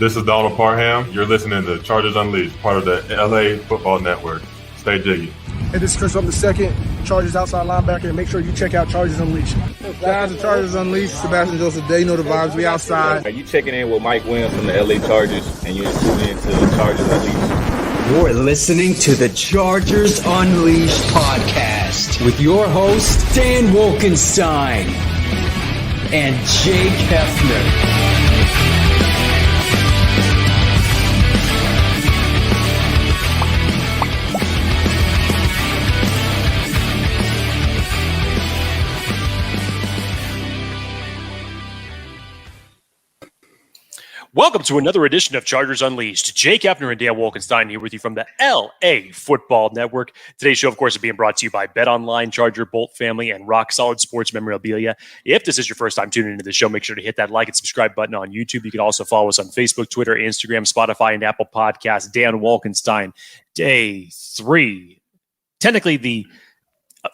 This is Donald Parham. You're listening to Chargers Unleashed, part of the LAFB Network. Stay jiggy. Hey, this is Chris from the second, Chargers outside linebacker, and make sure you check out Chargers Unleashed. Shout out to Chargers Unleashed, Sebastian Joseph Day, you know the vibes, we outside. Are you checking in with Mike Williams from the LA Chargers, and you're tuning into the Chargers Unleashed? You're listening to the Chargers Unleashed podcast with your host, Dan Wolkenstein and Jake Hefner. Welcome to another edition of Chargers Unleashed. Jake Hefner and Dan Wolkenstein here with you from the LAFB Network. Today's show, of course, is being brought to you by BetOnline, Charger, Bolt Family, and Rock Solid Sports Memorabilia. If this is your first time tuning into the show, make sure to hit that like and subscribe button on YouTube. You can also follow us on Facebook, Twitter, Instagram, Spotify, and Apple Podcasts. Dan Wolkenstein, day 3. Technically the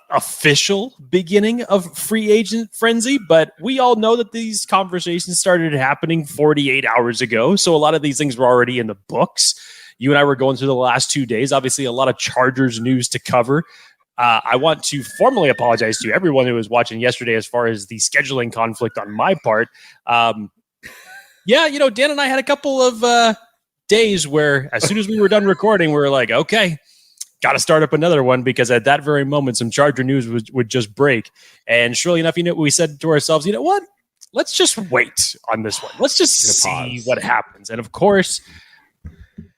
official beginning of free agent frenzy, but we all know that these conversations started happening 48 hours ago, so a lot of these things were already in the books. You and I were going through the last 2 days, obviously a lot of Chargers news to cover. I want to formally apologize to everyone who was watching yesterday as far as the scheduling conflict on my part. Dan and I had a couple of days where as soon as we were done recording, we were like, okay, got to start up another one, because at that very moment, some Charger news would just break. And surely enough, we said to ourselves, you know what? Let's just wait on this one. Let's just see what happens. And of course,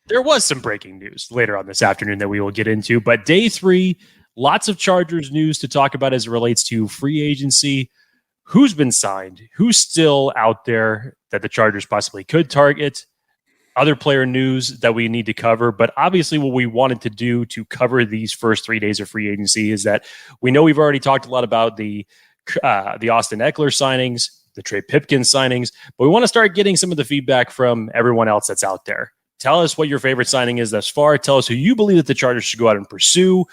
there was some breaking news later on this afternoon that we will get into. But day 3, lots of Chargers news to talk about as it relates to free agency. Who's been signed? Who's still out there that the Chargers possibly could target? Other player news that we need to cover. But obviously what we wanted to do to cover these first 3 days of free agency is that we know we've already talked a lot about the Austin Ekeler signings, the Trey Pipkins signings, but we want to start getting some of the feedback from everyone else that's out there. Tell us what your favorite signing is thus far. Tell us who you believe that the Chargers should go out and pursue.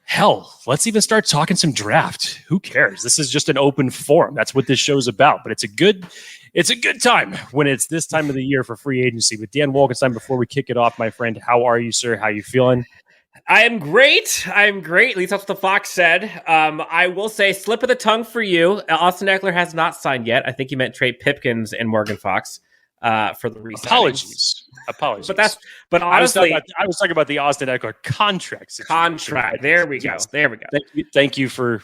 Hell, let's even start talking some draft. Who cares? This is just an open forum. That's what this show's about. But it's a good time when it's this time of the year for free agency. But Dan Wolkenstein, before we kick it off, my friend, how are you, sir? How you feeling? I am great. At least that's what the Fox said. I will say, slip of the tongue for you. Austin Ekeler has not signed yet. I think you meant Trey Pipkins and Morgan Fox for the re-signings. Apologies. But honestly, I was talking about the Austin Ekeler contract. There we go. Thank you for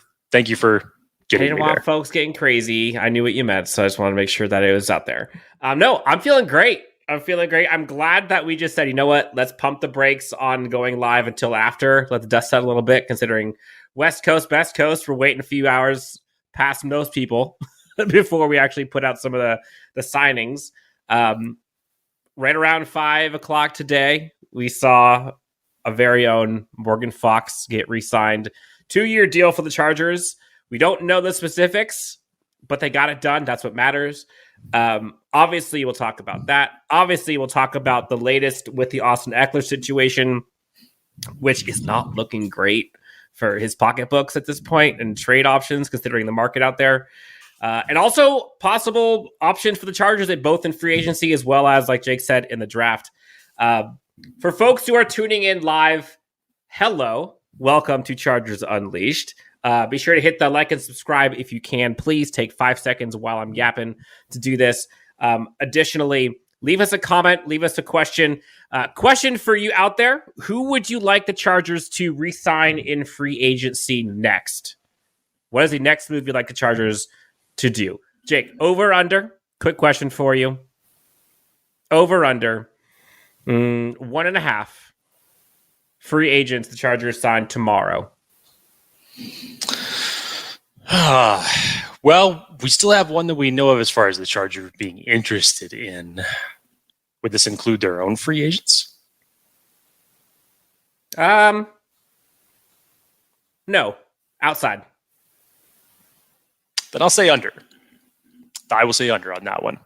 getting me there. Folks getting crazy. I knew what you meant, so I just want to make sure that it was out there. No, I'm feeling great. I'm glad that we just said, you know what? Let's pump the brakes on going live until after. Let the dust settle a little bit, considering West Coast, Best Coast, we're waiting a few hours past most people before we actually put out some of the signings. Right around 5 o'clock today, we saw a very own Morgan Fox get re-signed. 2-year deal for the Chargers. We don't know the specifics, but they got it done. That's what matters. Obviously, we'll talk about that. Obviously, we'll talk about the latest with the Austin Ekeler situation, which is not looking great for his pocketbooks at this point and trade options, considering the market out there. And also possible options for the Chargers at both in free agency as well as, like Jake said, in the draft. For folks who are tuning in live, hello. Welcome to Chargers Unleashed. Be sure to hit the like and subscribe if you can. Please take 5 seconds while I'm yapping to do this. Additionally, leave us a comment. Leave us a question. Question for you out there. Who would you like the Chargers to re-sign in free agency next? What is the next move you'd like the Chargers to do? Jake, over, under? Quick question for you. Over, under. 1.5 free agents the Chargers sign tomorrow. Well, we still have one that we know of as far as the Chargers being interested in. Would this include their own free agents? No. Outside. Then I'll say under. I will say under on that one.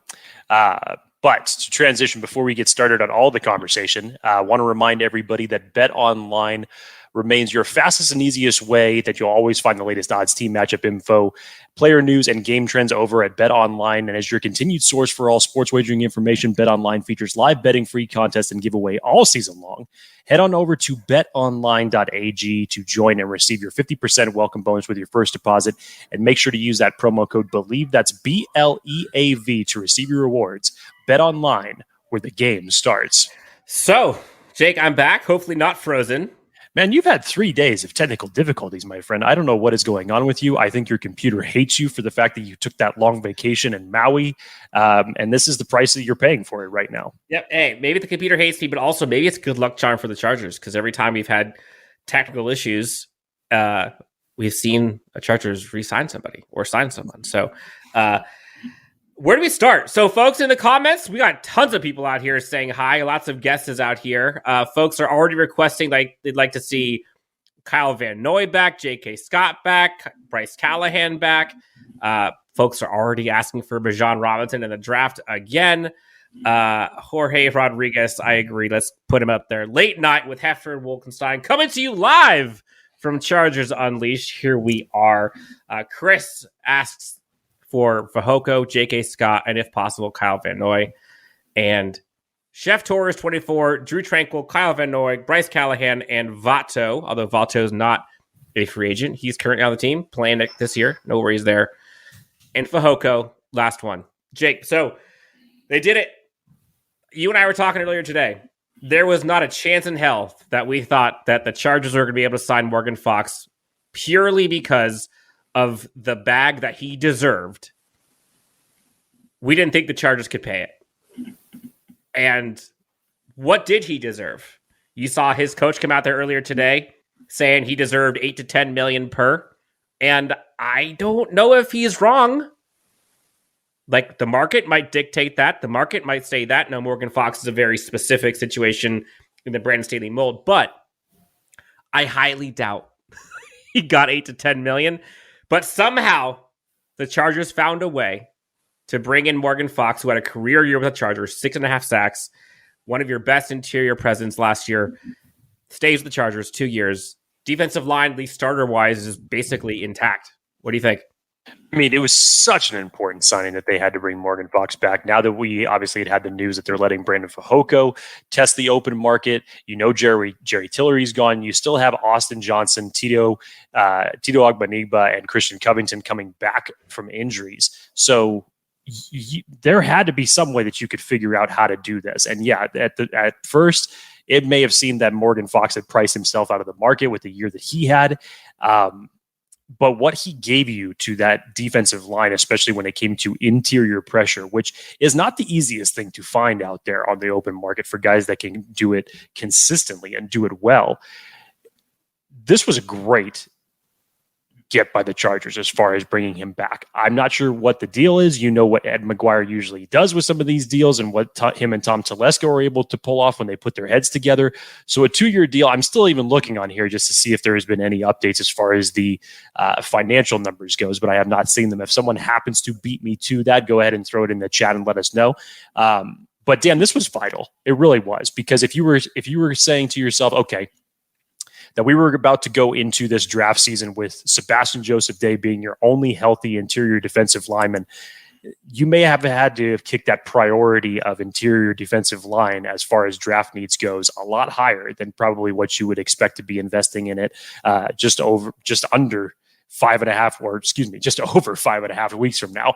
But to transition, before we get started on all the conversation, I want to remind everybody that BetOnline remains your fastest and easiest way that you'll always find the latest odds, team matchup info, player news, and game trends over at BetOnline. And as your continued source for all sports wagering information, BetOnline features live betting, free contests, and giveaway all season long. Head on over to betonline.ag to join and receive your 50% welcome bonus with your first deposit. And make sure to use that promo code BELIEVE, that's BLEAV, to receive your rewards. BetOnline, where the game starts. So, Jake, I'm back. Hopefully not frozen. Man, you've had 3 days of technical difficulties, my friend. I don't know what is going on with you. I think your computer hates you for the fact that you took that long vacation in Maui, and this is the price that you're paying for it right now. Yep. Hey, maybe the computer hates me, but also maybe it's a good luck charm for the Chargers, because every time we've had technical issues, we've seen a Chargers re-sign somebody or sign someone. So, where do we start? So, folks, in the comments, we got tons of people out here saying hi. Lots of guesses out here. Folks are already requesting they'd like to see Kyle Van Noy back, J.K. Scott back, Bryce Callahan back. Folks are already asking for Bijan Robinson in the draft again. Jorge Rodriguez, I agree. Let's put him up there. Late night with Hefner and Wolkenstein coming to you live from Chargers Unleashed. Here we are. Chris asks for Fehoko, J.K. Scott, and if possible, Kyle Van Noy. And Chef Torres 24, Drew Tranquil, Kyle Van Noy, Bryce Callahan, and Vato, although Vato's not a free agent. He's currently on the team, playing it this year. No worries there. And Fehoko, last one. Jake, so they did it. You and I were talking earlier today. There was not a chance in hell that we thought that the Chargers were going to be able to sign Morgan Fox purely because of the bag that he deserved. We didn't think the Chargers could pay it. And what did he deserve? You saw his coach come out there earlier today saying he deserved $8 to $10 million per. And I don't know if he's wrong. Like, the market might dictate that. The market might say that. No, Morgan Fox is a very specific situation in the Brandon Staley mold. But I highly doubt he got $8 to $10 million. But somehow the Chargers found a way to bring in Morgan Fox, who had a career year with the Chargers, 6.5 sacks, one of your best interior presence last year, stays with the Chargers 2 years. Defensive line, at least starter-wise, is basically intact. What do you think? I mean, it was such an important signing that they had to bring Morgan Fox back. Now that we obviously had the news that they're letting Brandon Fehoko test the open market, Jerry Tillery's gone. You still have Austin Johnson, Tito Agbanigba, and Christian Covington coming back from injuries. So there had to be some way that you could figure out how to do this. And yeah, at first, it may have seemed that Morgan Fox had priced himself out of the market with the year that he had. But what he gave you to that defensive line, especially when it came to interior pressure, which is not the easiest thing to find out there on the open market for guys that can do it consistently and do it well. This was a great get by the Chargers as far as bringing him back. I'm not sure what the deal is. You know what Ed McGuire usually does with some of these deals and what him and Tom Telesco are able to pull off when they put their heads together. So a 2-year deal, I'm still even looking on here just to see if there has been any updates as far as the financial numbers goes, but I have not seen them. If someone happens to beat me to that, go ahead and throw it in the chat and let us know. But Dan, this was vital. It really was, because if you were saying to yourself, okay, that we were about to go into this draft season with Sebastian Joseph Day being your only healthy interior defensive lineman, you may have had to have kicked that priority of interior defensive line as far as draft needs goes a lot higher than probably what you would expect to be investing in it just over 5.5 weeks from now.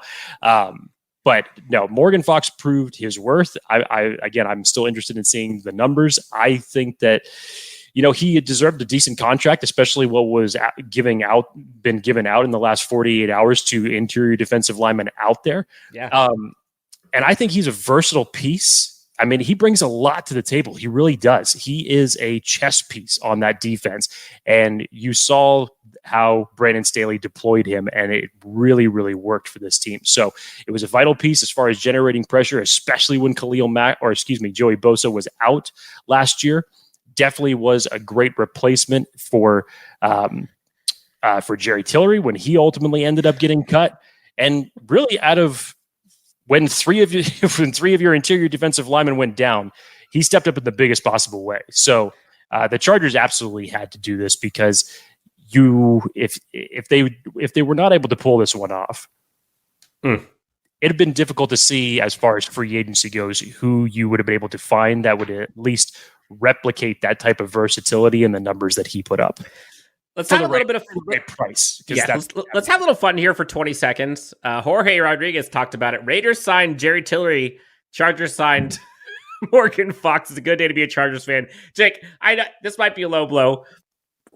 But no, Morgan Fox proved his worth. I'm still interested in seeing the numbers. I think that, he deserved a decent contract, especially what was been given out in the last 48 hours to interior defensive linemen out there. Yeah. And I think he's a versatile piece. I mean, he brings a lot to the table. He really does. He is a chess piece on that defense. And you saw how Brandon Staley deployed him, and it really, really worked for this team. So it was a vital piece as far as generating pressure, especially when Joey Bosa was out last year. Definitely was a great replacement for Jerry Tillery when he ultimately ended up getting cut. And really, when three of your interior defensive linemen went down, he stepped up in the biggest possible way. So The Chargers absolutely had to do this because if they were not able to pull this one off, it'd have been difficult to see as far as free agency goes who you would have been able to find that would at least replicate that type of versatility and the numbers that he put up. Let's have a little bit of price. Yeah, let's have a little fun here for 20 seconds. Jorge Rodriguez talked about it. Raiders signed Jerry Tillery. Chargers signed Morgan Fox. It's a good day to be a Chargers fan. Jake, this might be a low blow.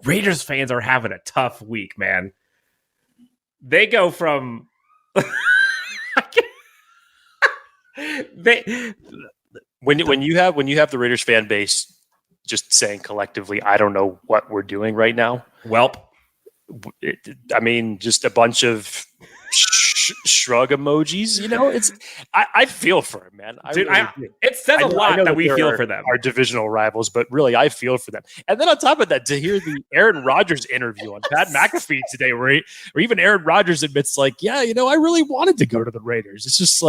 Raiders fans are having a tough week, man. They go from when you have the Raiders fan base just saying collectively, I don't know what we're doing right now. Welp. Just a bunch of shrug emojis. I feel for him, man. It says a lot that we feel for them. Our divisional rivals, but really, I feel for them. And then on top of that, to hear the Aaron Rodgers interview on Pat McAfee today, where even Aaron Rodgers admits, I really wanted to go to the Raiders. It's just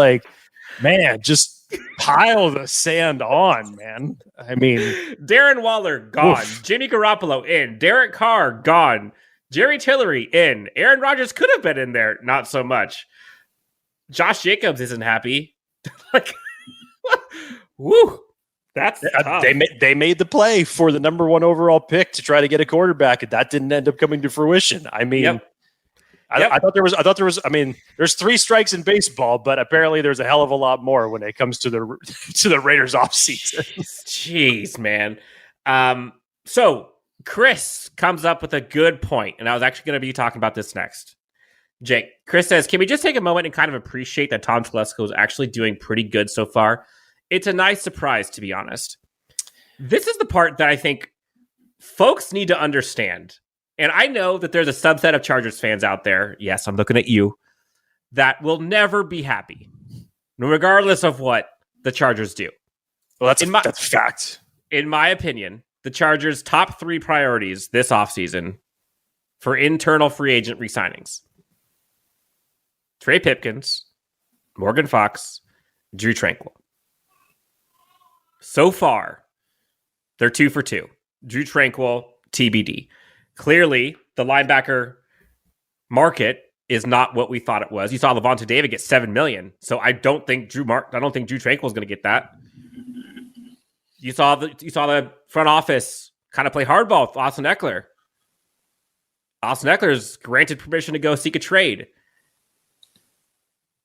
man, just pile the sand on, man. Darren Waller gone. Oof. Jimmy Garoppolo in. Derek Carr gone. Jerry Tillery in. Aaron Rodgers could have been in there. Not so much. Josh Jacobs isn't happy. Woo. That's tough. They made the play for the number 1 overall pick to try to get a quarterback, and that didn't end up coming to fruition. Yep. I thought there was. There's 3 strikes in baseball, but apparently there's a hell of a lot more when it comes to the Raiders offseason. Jeez, man. So Chris comes up with a good point, and I was actually going to be talking about this next. Jake, Chris says, can we just take a moment and kind of appreciate that Tom Telesco is actually doing pretty good so far? It's a nice surprise, to be honest. This is the part that I think folks need to understand. And I know that there's a subset of Chargers fans out there, yes, I'm looking at you, that will never be happy, regardless of what the Chargers do. Well, that's a fact. In my opinion, the Chargers' top 3 priorities this offseason for internal free agent re-signings: Trey Pipkins, Morgan Fox, Drew Tranquill. So far, they're 2 for 2. Drew Tranquill, TBD. Clearly, the linebacker market is not what we thought it was. You saw Levante David get $7 million, so I don't think Drew Tranquill is going to get that. You saw the front office kind of play hardball with Austin Ekeler. Austin Ekeler is granted permission to go seek a trade.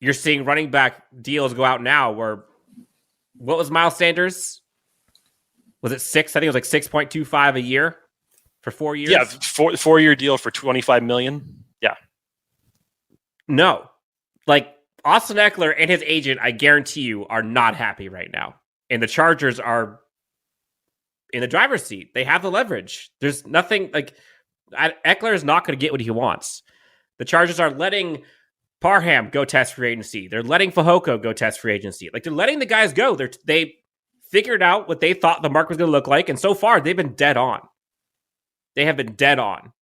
You're seeing running back deals go out now. Where what was Miles Sanders? Was it 6? I think it was 6.25 a year. For 4 years? Yeah, 4-year deal for $25 million. Yeah. No. Austin Ekeler and his agent, I guarantee you, are not happy right now. And the Chargers are in the driver's seat. They have the leverage. There's nothing Ekeler is not going to get what he wants. The Chargers are letting Parham go test free agency. They're letting Fehoko go test free agency. They're letting the guys go. They figured out what they thought the market was going to look like. And so far, they've been dead on. They have been dead on.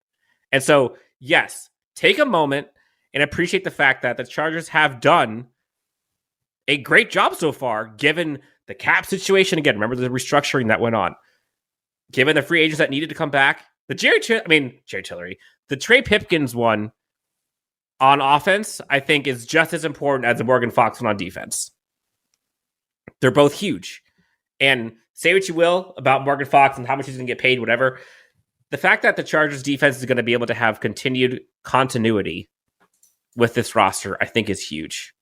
And so, yes, take a moment and appreciate the fact that the Chargers have done a great job so far, given the cap situation. Again, remember the restructuring that went on. Given the free agents that needed to come back. The Jerry Tillery, the Trey Pipkins one on offense, I think is just as important as the Morgan Fox one on defense. They're both huge. And say what you will about Morgan Fox and how much he's going to get paid, whatever. The fact that the Chargers defense is going to be able to have continued continuity with this roster, I think is huge.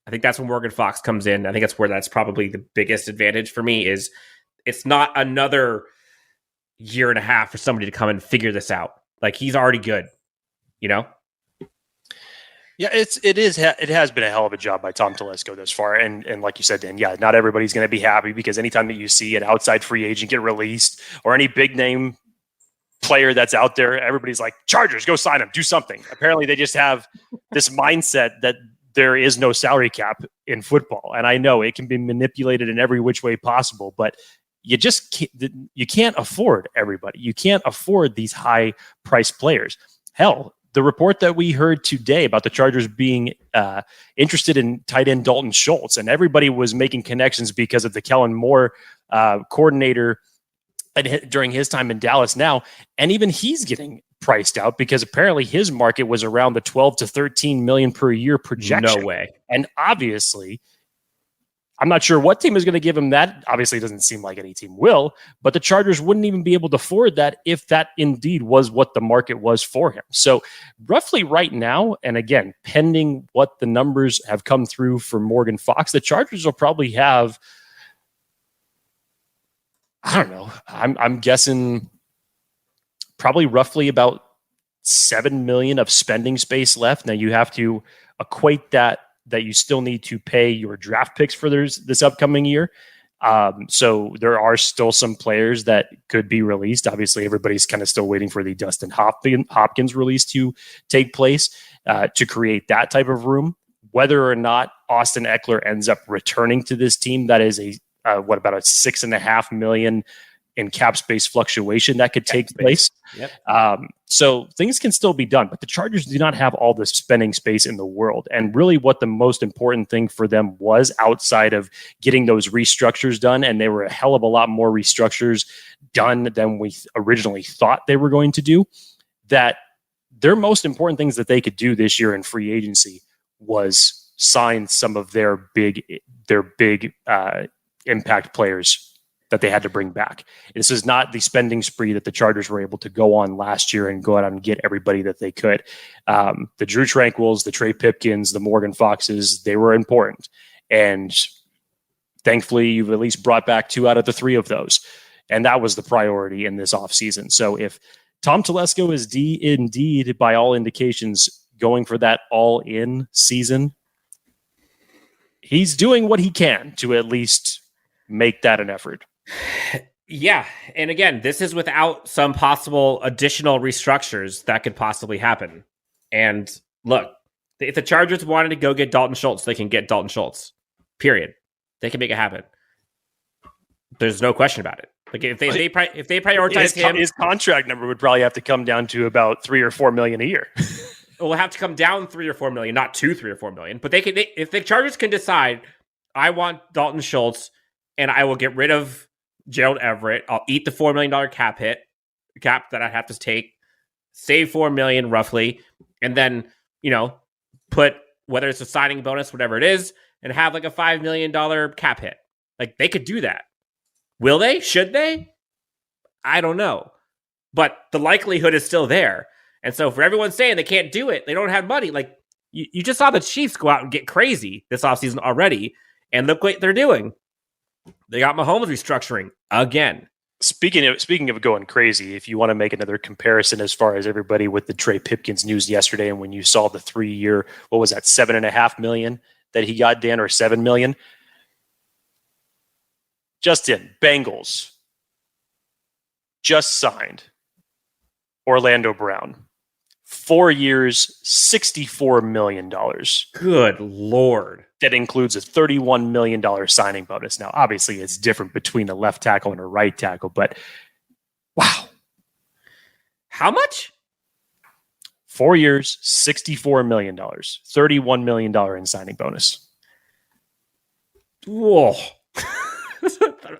I think that's when Morgan Fox comes in. I think that's probably the biggest advantage for me is it's not another year and a half for somebody to come and figure this out. He's already good, Yeah, it has been a hell of a job by Tom Telesco thus far. And like you said, Dan, not everybody's going to be happy because anytime that you see an outside free agent get released or any big name player that's out there, everybody's like, Chargers, go sign him, do something. Apparently they just have this mindset that there is no salary cap in football. And I know it can be manipulated in every which way possible, but you can't afford everybody. You can't afford these high priced players. Hell, the report that we heard today about the Chargers being interested in tight end Dalton Schultz, and everybody was making connections because of the Kellen Moore coordinator during his time in Dallas now, and even he's getting priced out because apparently his market was around the 12 to 13 million per year projection. No way. And obviously, I'm not sure what team is going to give him that. Obviously, it doesn't seem like any team will, but the Chargers wouldn't even be able to afford that if that indeed was what the market was for him. So roughly right now, and again, pending what the numbers have come through for Morgan Fox, the Chargers will probably have, I don't know, I'm guessing probably roughly about $7 million of spending space left. Now you have to equate that you still need to pay your draft picks for this upcoming year. So there are still some players that could be released. Obviously, everybody's kind of still waiting for the Dustin Hopkins release to take place to create that type of room. Whether or not Austin Ekeler ends up returning to this team, that is about a $6.5 million in cap space fluctuation that could take place. Yep. So things can still be done, but the Chargers do not have all the spending space in the world. And really what the most important thing for them was, outside of getting those restructures done, and there were a hell of a lot more restructures done than we originally thought they were going to do, that their most important things that they could do this year in free agency was sign some of their big impact players that they had to bring back. This is not the spending spree that the Chargers were able to go on last year and go out and get everybody that they could. The Drew Tranquils, the Trey Pipkins, the Morgan Foxes, they were important. And thankfully, you've at least brought back 2 out of the 3 of those. And that was the priority in this offseason. So if Tom Telesco is indeed, by all indications, going for that all-in season, he's doing what he can to at least make that an effort. Yeah. And again, this is without some possible additional restructures that could possibly happen. And look, if the Chargers wanted to go get Dalton Schultz, they can get Dalton Schultz. Period. They can make it happen. There's no question about it. Like if they prioritize him, his contract number would probably have to come down to about $3 or $4 million a year. It will have to come down $3 or $4 million, not $2, $3 or $4 million. But if the Chargers can decide, I want Dalton Schultz, and I will get rid of Gerald Everett. I'll eat the $4 million cap that I have to take, save $4 million roughly, and then, put, whether it's a signing bonus, whatever it is, and have like a $5 million cap hit. Like, they could do that. Will they? Should they? I don't know. But the likelihood is still there. And so for everyone saying they can't do it, they don't have money. Like, you just saw the Chiefs go out and get crazy this offseason already, and look what they're doing. They got Mahomes restructuring again. Speaking of going crazy, if you want to make another comparison as far as everybody with the Trey Pipkins news yesterday, and when you saw the 3-year, what was that, $7.5 million that he got, Dan, or $7 million? Justin, Bengals just signed Orlando Brown. 4 years, $64 million. Good Lord. That includes a $31 million signing bonus. Now, obviously, it's different between a left tackle and a right tackle, but wow. How much? 4 years, $64 million. $31 million in signing bonus. Whoa.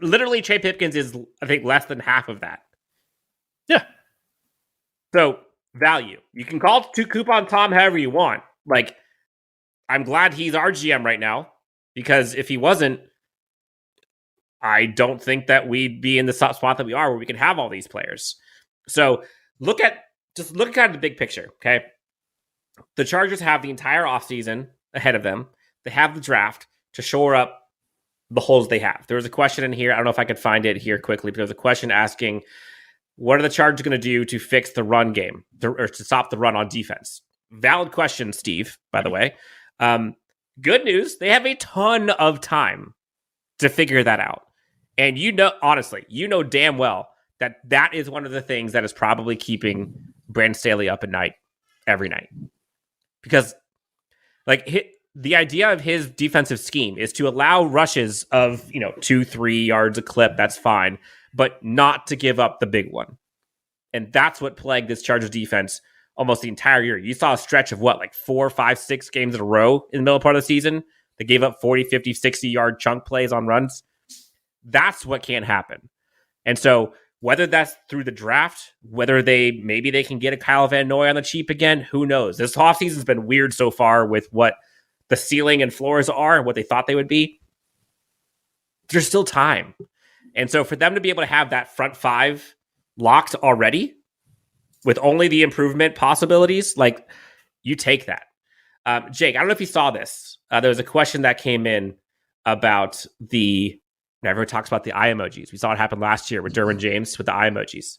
Literally, Trey Pipkins is, I think, less than half of that. Yeah. So, value. You can call to Coupon Tom however you want. Like, I'm glad he's our GM right now, because if he wasn't, I don't think that we'd be in the spot that we are, where we can have all these players. So look at the big picture. Okay. The Chargers have the entire offseason ahead of them. They have the draft to shore up the holes they have. There was a question in here. I don't know if I could find it here quickly, but there was a question asking, what are the Chargers going to do to fix the run game, or to stop the run on defense? Valid question, Steve, by the way. Good news, they have a ton of time to figure that out. And honestly, damn well that is one of the things that is probably keeping Brandon Staley up at night every night. Because the idea of his defensive scheme is to allow rushes of 2-3 yards a clip. That's fine, but not to give up the big one. And that's what plagued this Chargers defense almost the entire year. You saw a stretch of 4, 5, 6 games in a row in the middle part of the season. They gave up 40, 50, 60 yard chunk plays on runs. That's what can't happen. And so Whether that's through the draft, whether maybe they can get a Kyle Van Noy on the cheap again, who knows? This offseason's been weird so far with what the ceiling and floors are and what they thought they would be. There's still time. And so for them to be able to have that front five locked already with only the improvement possibilities, like, you take that. Jake, I don't know if you saw this. There was a question that came in about everyone talks about the eye emojis. We saw it happen last year with Derwin James with the eye emojis.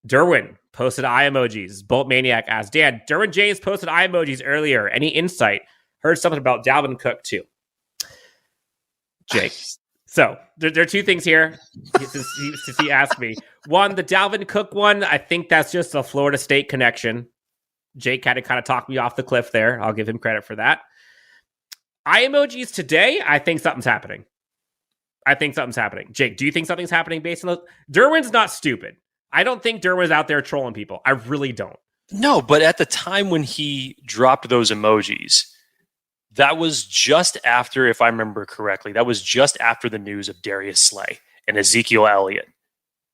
Derwin posted eye emojis. Bolt Maniac asked, Dan, Derwin James posted eye emojis earlier. Any insight? Heard something about Dalvin Cook too. Jake. So there are two things here since he asked me. One, the Dalvin Cook one, I think that's just a Florida State connection. Jake had to kind of talk me off the cliff there. I'll give him credit for that. Eye emojis today, I think something's happening. Jake, do you think something's happening based on those? Derwin's not stupid. I don't think Derwin's out there trolling people. I really don't. No, but at the time when he dropped those emojis, that was just after, if I remember correctly, that was just after the news of Darius Slay and Ezekiel Elliott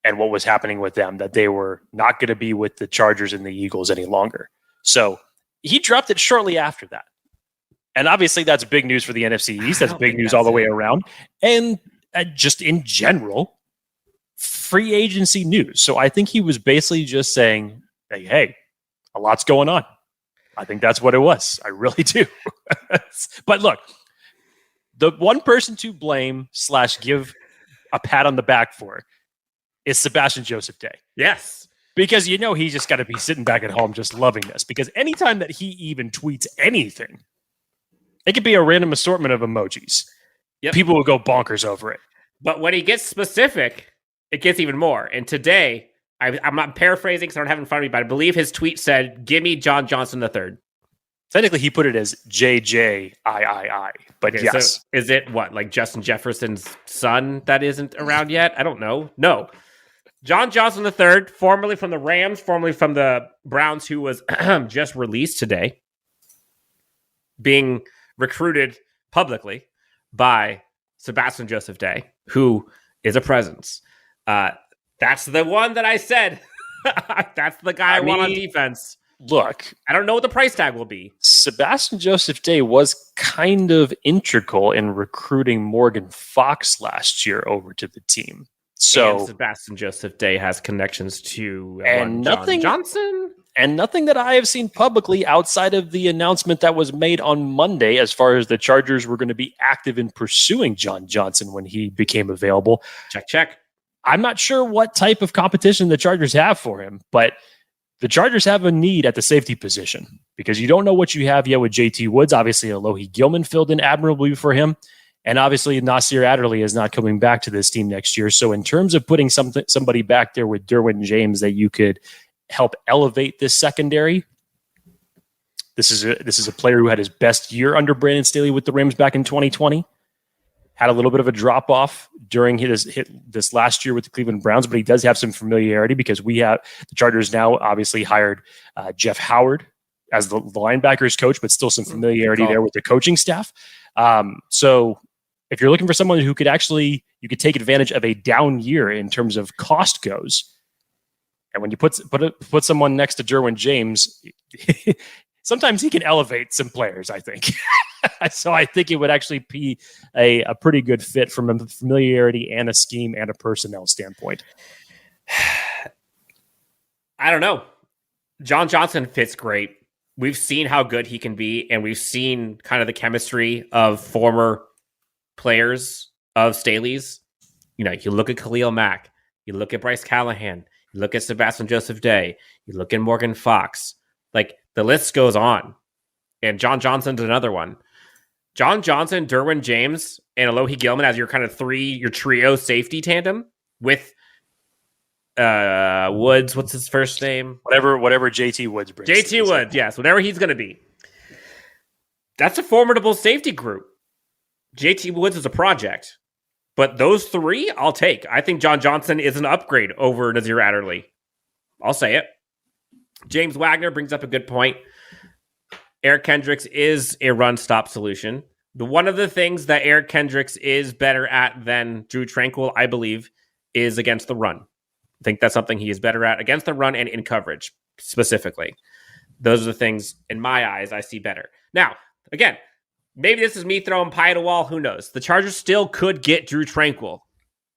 and what was happening with them, that they were not going to be with the Chargers and the Eagles any longer. So he dropped it shortly after that. And obviously that's big news for the NFC East. That's big news all the way around. And just in general, free agency news. So I think he was basically just saying, hey, a lot's going on. I think that's what it was. I really do. But look, the one person to blame / give a pat on the back for is Sebastian Joseph Day. Yes. Because he's just got to be sitting back at home just loving this. Because anytime that he even tweets anything, it could be a random assortment of emojis. Yep. People will go bonkers over it. But when he gets specific, it gets even more. And today, I'm not paraphrasing because I don't have it in front of me, but I believe his tweet said, "Give me John Johnson III." Technically, he put it as JJIII. But Okay, yes. So is it what, like Justin Jefferson's son that isn't around yet? I don't know. No. John Johnson III, formerly from the Rams, formerly from the Browns, who was just released today, being recruited publicly by Sebastian Joseph Day, who is a presence. That's the one that I said. That's the guy I want on defense. Look, I don't know what the price tag will be. Sebastian Joseph Day was kind of integral in recruiting Morgan Fox last year over to the team. So and Sebastian Joseph Day has connections to John Johnson. And nothing that I have seen publicly outside of the announcement that was made on Monday as far as the Chargers were going to be active in pursuing John Johnson when he became available. Check. I'm not sure what type of competition the Chargers have for him, but the Chargers have a need at the safety position because you don't know what you have yet with JT Woods. Obviously, Alohi Gilman filled in admirably for him. And obviously, Nasir Adderley is not coming back to this team next year. So in terms of putting somebody back there with Derwin James that you could help elevate this secondary, this is a player who had his best year under Brandon Staley with the Rams back in 2020. Had a little bit of a drop-off during this last year with the Cleveland Browns, but he does have some familiarity because we have the Chargers now obviously hired Jeff Howard as the linebackers coach, but still some familiarity there with the coaching staff. So if you're looking for someone who you could take advantage of a down year in terms of cost goes, and when you put someone next to Derwin James, sometimes he can elevate some players, I think. So I think it would actually be a pretty good fit from a familiarity and a scheme and a personnel standpoint. I don't know. John Johnson fits great. We've seen how good he can be, and we've seen kind of the chemistry of former players of Staley's. You look at Khalil Mack, you look at Bryce Callahan, you look at Sebastian Joseph Day, you look at Morgan Fox. Like, the list goes on. And John Johnson's another one. John Johnson, Derwin James, and Alohi Gilman as your kind of your trio safety tandem with Woods. What's his first name? Whatever JT Woods brings. JT Woods, yes, whatever he's going to be. That's a formidable safety group. JT Woods is a project. But those three, I'll take. I think John Johnson is an upgrade over Nasir Adderley. I'll say it. James Wagner brings up a good point. Eric Kendricks is a run-stop solution. One of the things that Eric Kendricks is better at than Drew Tranquill, I believe, is against the run. I think that's something he is better at against the run and in coverage specifically. Those are the things, in my eyes, I see better. Now, again, maybe this is me throwing pie at a wall. Who knows? The Chargers still could get Drew Tranquill.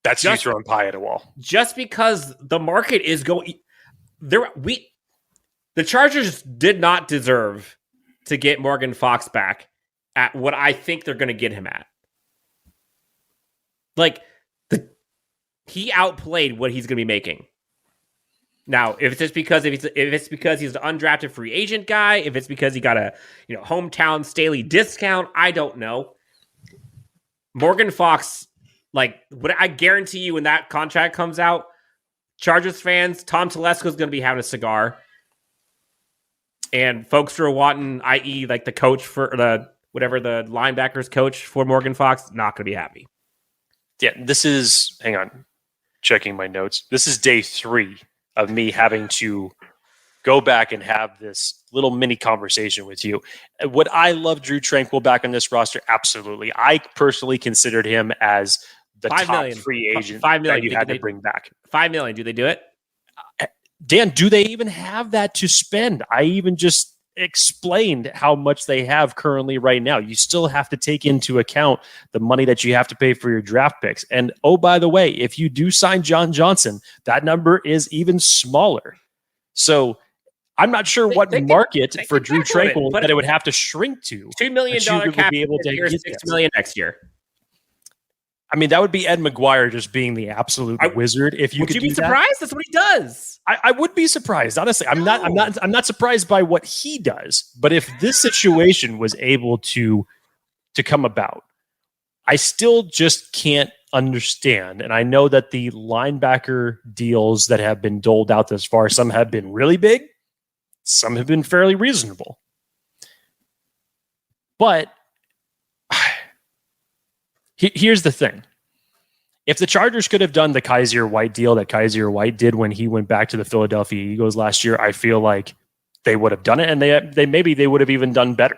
That's just you throwing pie at a wall. Just because the market is going there, the Chargers did not deserve to get Morgan Fox back at what I think they're going to get him at. Like, he outplayed what he's going to be making. Now, if it's because he's an undrafted free agent guy, if it's because he got a hometown Staley discount, I don't know. Morgan Fox, like, what I guarantee you, when that contract comes out, Chargers fans, Tom Telesco is going to be having a cigar, and folks who are wanting, i.e., like the coach for the linebackers coach for Morgan Fox, not going to be happy. Yeah, hang on, checking my notes. This is day 3 of me having to go back and have this little mini conversation with you. Would I love Drew Tranquill back on this roster? Absolutely. I personally considered him as the top free agent that you had to bring back. $5 million. Do they do it? Dan, do they even have that to spend? I even just explained how much they have currently right now. You still have to take into account the money that you have to pay for your draft picks. And oh, by the way, if you do sign John Johnson, that number is even smaller. So I'm not sure what market for Drew Tranquill that it would have to shrink to. $2 million cap be able to get $6 million next year. I mean, that would be Ed McGuire just being the absolute wizard. If you would you be surprised? That's what he does. I would be surprised, honestly. I'm not surprised by what he does. But if this situation was able to come about, I still just can't understand. And I know that the linebacker deals that have been doled out thus far, some have been really big, some have been fairly reasonable. But here's the thing. If the Chargers could have done the Kaiser White deal that Kaiser White did when he went back to the Philadelphia Eagles last year, I feel like they would have done it, and they would have even done better.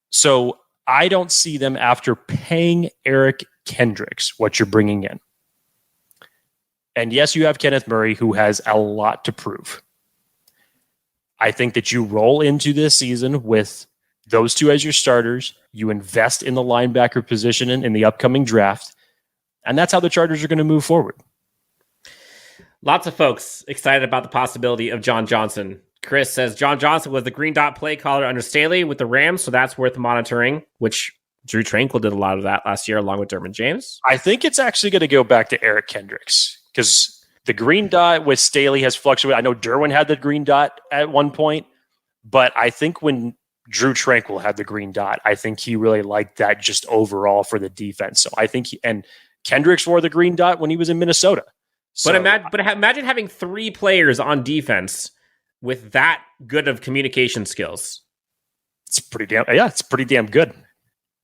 So I don't see them, after paying Eric Kendricks what you're bringing in. And yes, you have Kenneth Murray, who has a lot to prove. I think that you roll into this season with those two as your starters. You invest in the linebacker position in the upcoming draft. And that's how the Chargers are going to move forward. Lots of folks excited about the possibility of John Johnson. Chris says John Johnson was the green dot play caller under Staley with the Rams, so that's worth monitoring, which Drew Tranquill did a lot of that last year along with Derwin James. I think it's actually going to go back to Eric Kendricks because the green dot with Staley has fluctuated. I know Derwin had the green dot at one point, but I think when Drew Tranquill had the green dot, I think he really liked that just overall for the defense. So I think and Kendricks wore the green dot when he was in Minnesota. So, but imagine having 3 players on defense with that good of communication skills. It's pretty damn good.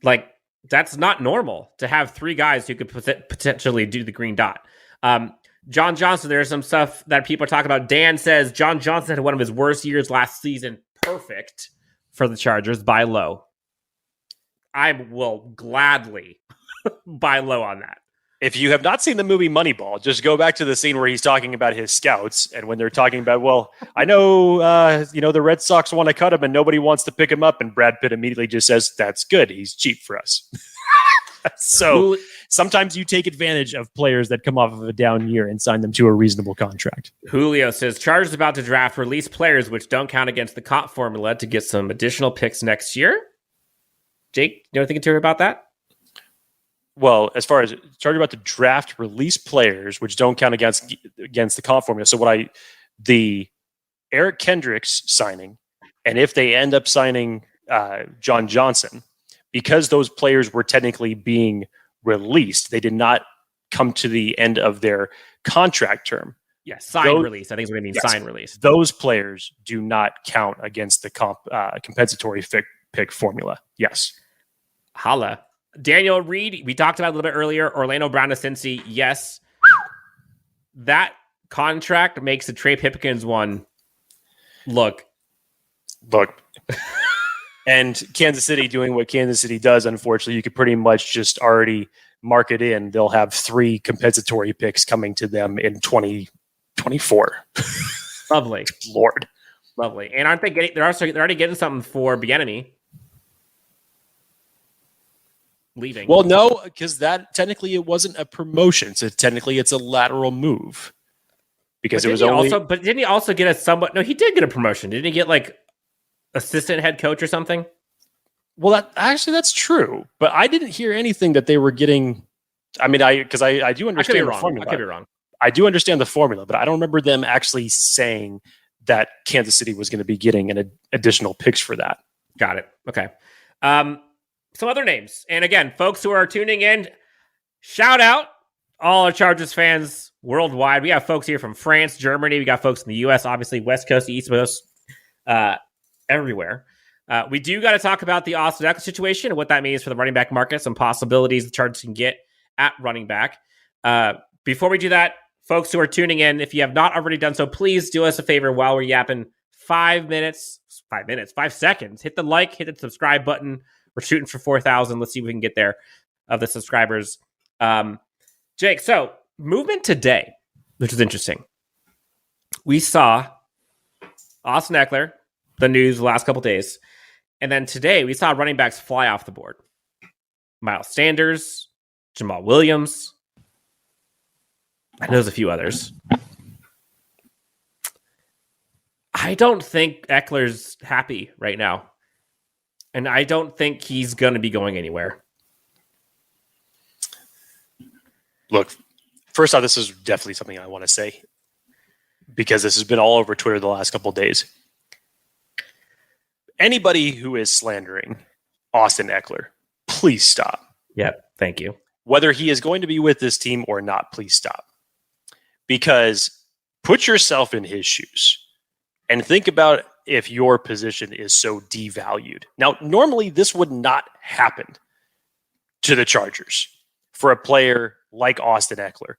Like, that's not normal to have 3 guys who could potentially do the green dot. John Johnson, there's some stuff that people are talking about. Dan says John Johnson had one of his worst years last season. Perfect for the Chargers. Buy low. I will gladly buy low on that. If you have not seen the movie Moneyball, just go back to the scene where he's talking about his scouts. And when they're talking about, well, I know, the Red Sox want to cut him and nobody wants to pick him up. And Brad Pitt immediately just says, that's good. He's cheap for us. So sometimes you take advantage of players that come off of a down year and sign them to a reasonable contract. Julio says Chargers about to draft release players which don't count against the comp formula to get some additional picks next year. Jake, you know anything to hear about that? Well, as far as Chargers about to draft release players which don't count against the comp formula. So the Eric Kendricks signing, and if they end up signing John Johnson, because those players were technically being released, they did not come to the end of their contract term. Yes, release. I think it's what I mean. Yes, sign release. Those players do not count against the compensatory pick formula. Yes. Holla. Daniel Reed, we talked about a little bit earlier. Orlando Brown to Cincy. Yes. That contract makes the Trey Pipkins one look. And Kansas City doing what Kansas City does, unfortunately, you could pretty much just already mark it in, they'll have 3 compensatory picks coming to them in 2024. Lovely. Lord. Lovely. And aren't they getting, they're already getting something for Bieniemy leaving. Well, no, because that technically it wasn't a promotion. So technically it's a lateral move. Because it was only. But didn't he also get a somewhat? No, he did get a promotion. Didn't he get like assistant head coach or something? Well, that's true. But I didn't hear anything that they were getting. I mean, I do understand the formula. I could be wrong. I do understand the formula, but I don't remember them actually saying that Kansas City was going to be getting an additional picks for that. Got it. Okay. Some other names. And again, folks who are tuning in, shout out all our Chargers fans worldwide. We have folks here from France, Germany. We got folks in the U.S., obviously West Coast, East Coast, everywhere. We do got to talk about the Austin Ekeler situation and what that means for the running back market, some possibilities the Chargers can get at running back. Before we do that, folks who are tuning in, if you have not already done so, please do us a favor while we're yapping. 5 seconds. Hit the like, hit the subscribe button. We're shooting for 4,000. Let's see if we can get there of the subscribers. Jake, so movement today, which is interesting. We saw Austin Ekeler, the news the last couple days. And then today we saw running backs fly off the board. Miles Sanders, Jamal Williams. And there's a few others. I don't think Eckler's happy right now. And I don't think he's going to be going anywhere. Look, first off, this is definitely something I want to say because this has been all over Twitter the last couple of days. Anybody who is slandering Austin Ekeler, please stop. Yep, thank you. Whether he is going to be with this team or not, please stop. Because put yourself in his shoes and think about if your position is so devalued. Now, normally this would not happen to the Chargers for a player like Austin Ekeler.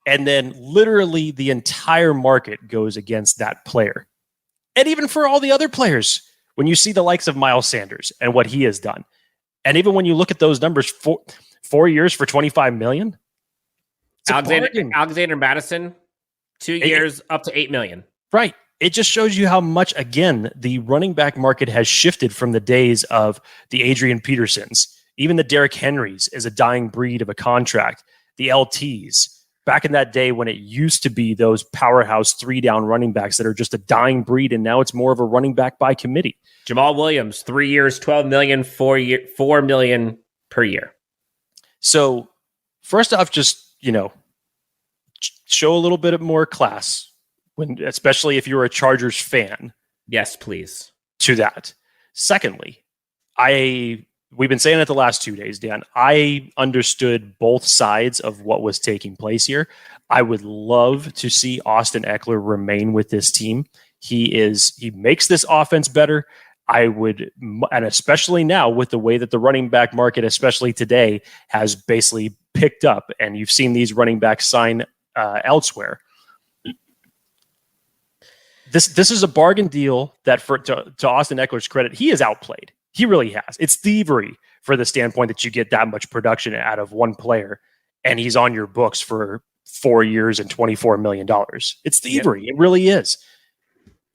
And then literally the entire market goes against that player. And even for all the other players, when you see the likes of Miles Sanders and what he has done, and even when you look at those numbers, 4 years for $25 million, Alexander Madison, 2 years up to $8 million. Right. It just shows you how much, again, the running back market has shifted from the days of the Adrian Petersons. Even the Derrick Henrys is a dying breed of a contract. The LTs, back in that day when it used to be those powerhouse 3-down running backs that are just a dying breed, and now it's more of a running back by committee. Jamal Williams, 3 years, $12 million, $4 million per year. So, first off, just, show a little bit more class. Especially if you're a Chargers fan. Yes, please. To that. Secondly, we've been saying it the last 2 days, Dan. I understood both sides of what was taking place here. I would love to see Austin Ekeler remain with this team. He makes this offense better. And especially now with the way that the running back market, especially today, has basically picked up, and you've seen these running backs sign elsewhere. This is a bargain deal that, to Austin Ekeler's credit, he has outplayed. He really has. It's thievery for the standpoint that you get that much production out of one player, and he's on your books for 4 years and $24 million. It's thievery. Yep. It really is.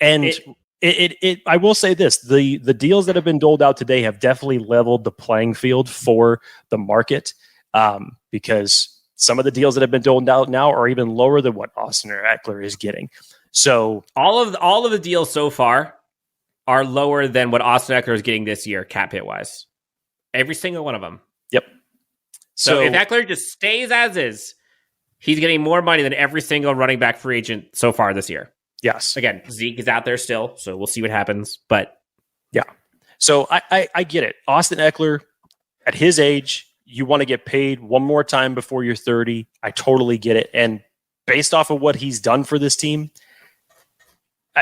And I will say this: the deals that have been doled out today have definitely leveled the playing field for the market, because some of the deals that have been doled out now are even lower than what Austin Ekeler is getting. So all of the deals so far are lower than what Austin Ekeler is getting this year, cap hit wise. Every single one of them. Yep. So if Ekeler just stays as is, he's getting more money than every single running back free agent so far this year. Yes. Again, Zeke is out there still, so we'll see what happens. But yeah. So I get it. Austin Ekeler, at his age, you want to get paid one more time before you're 30. I totally get it. And based off of what he's done for this team,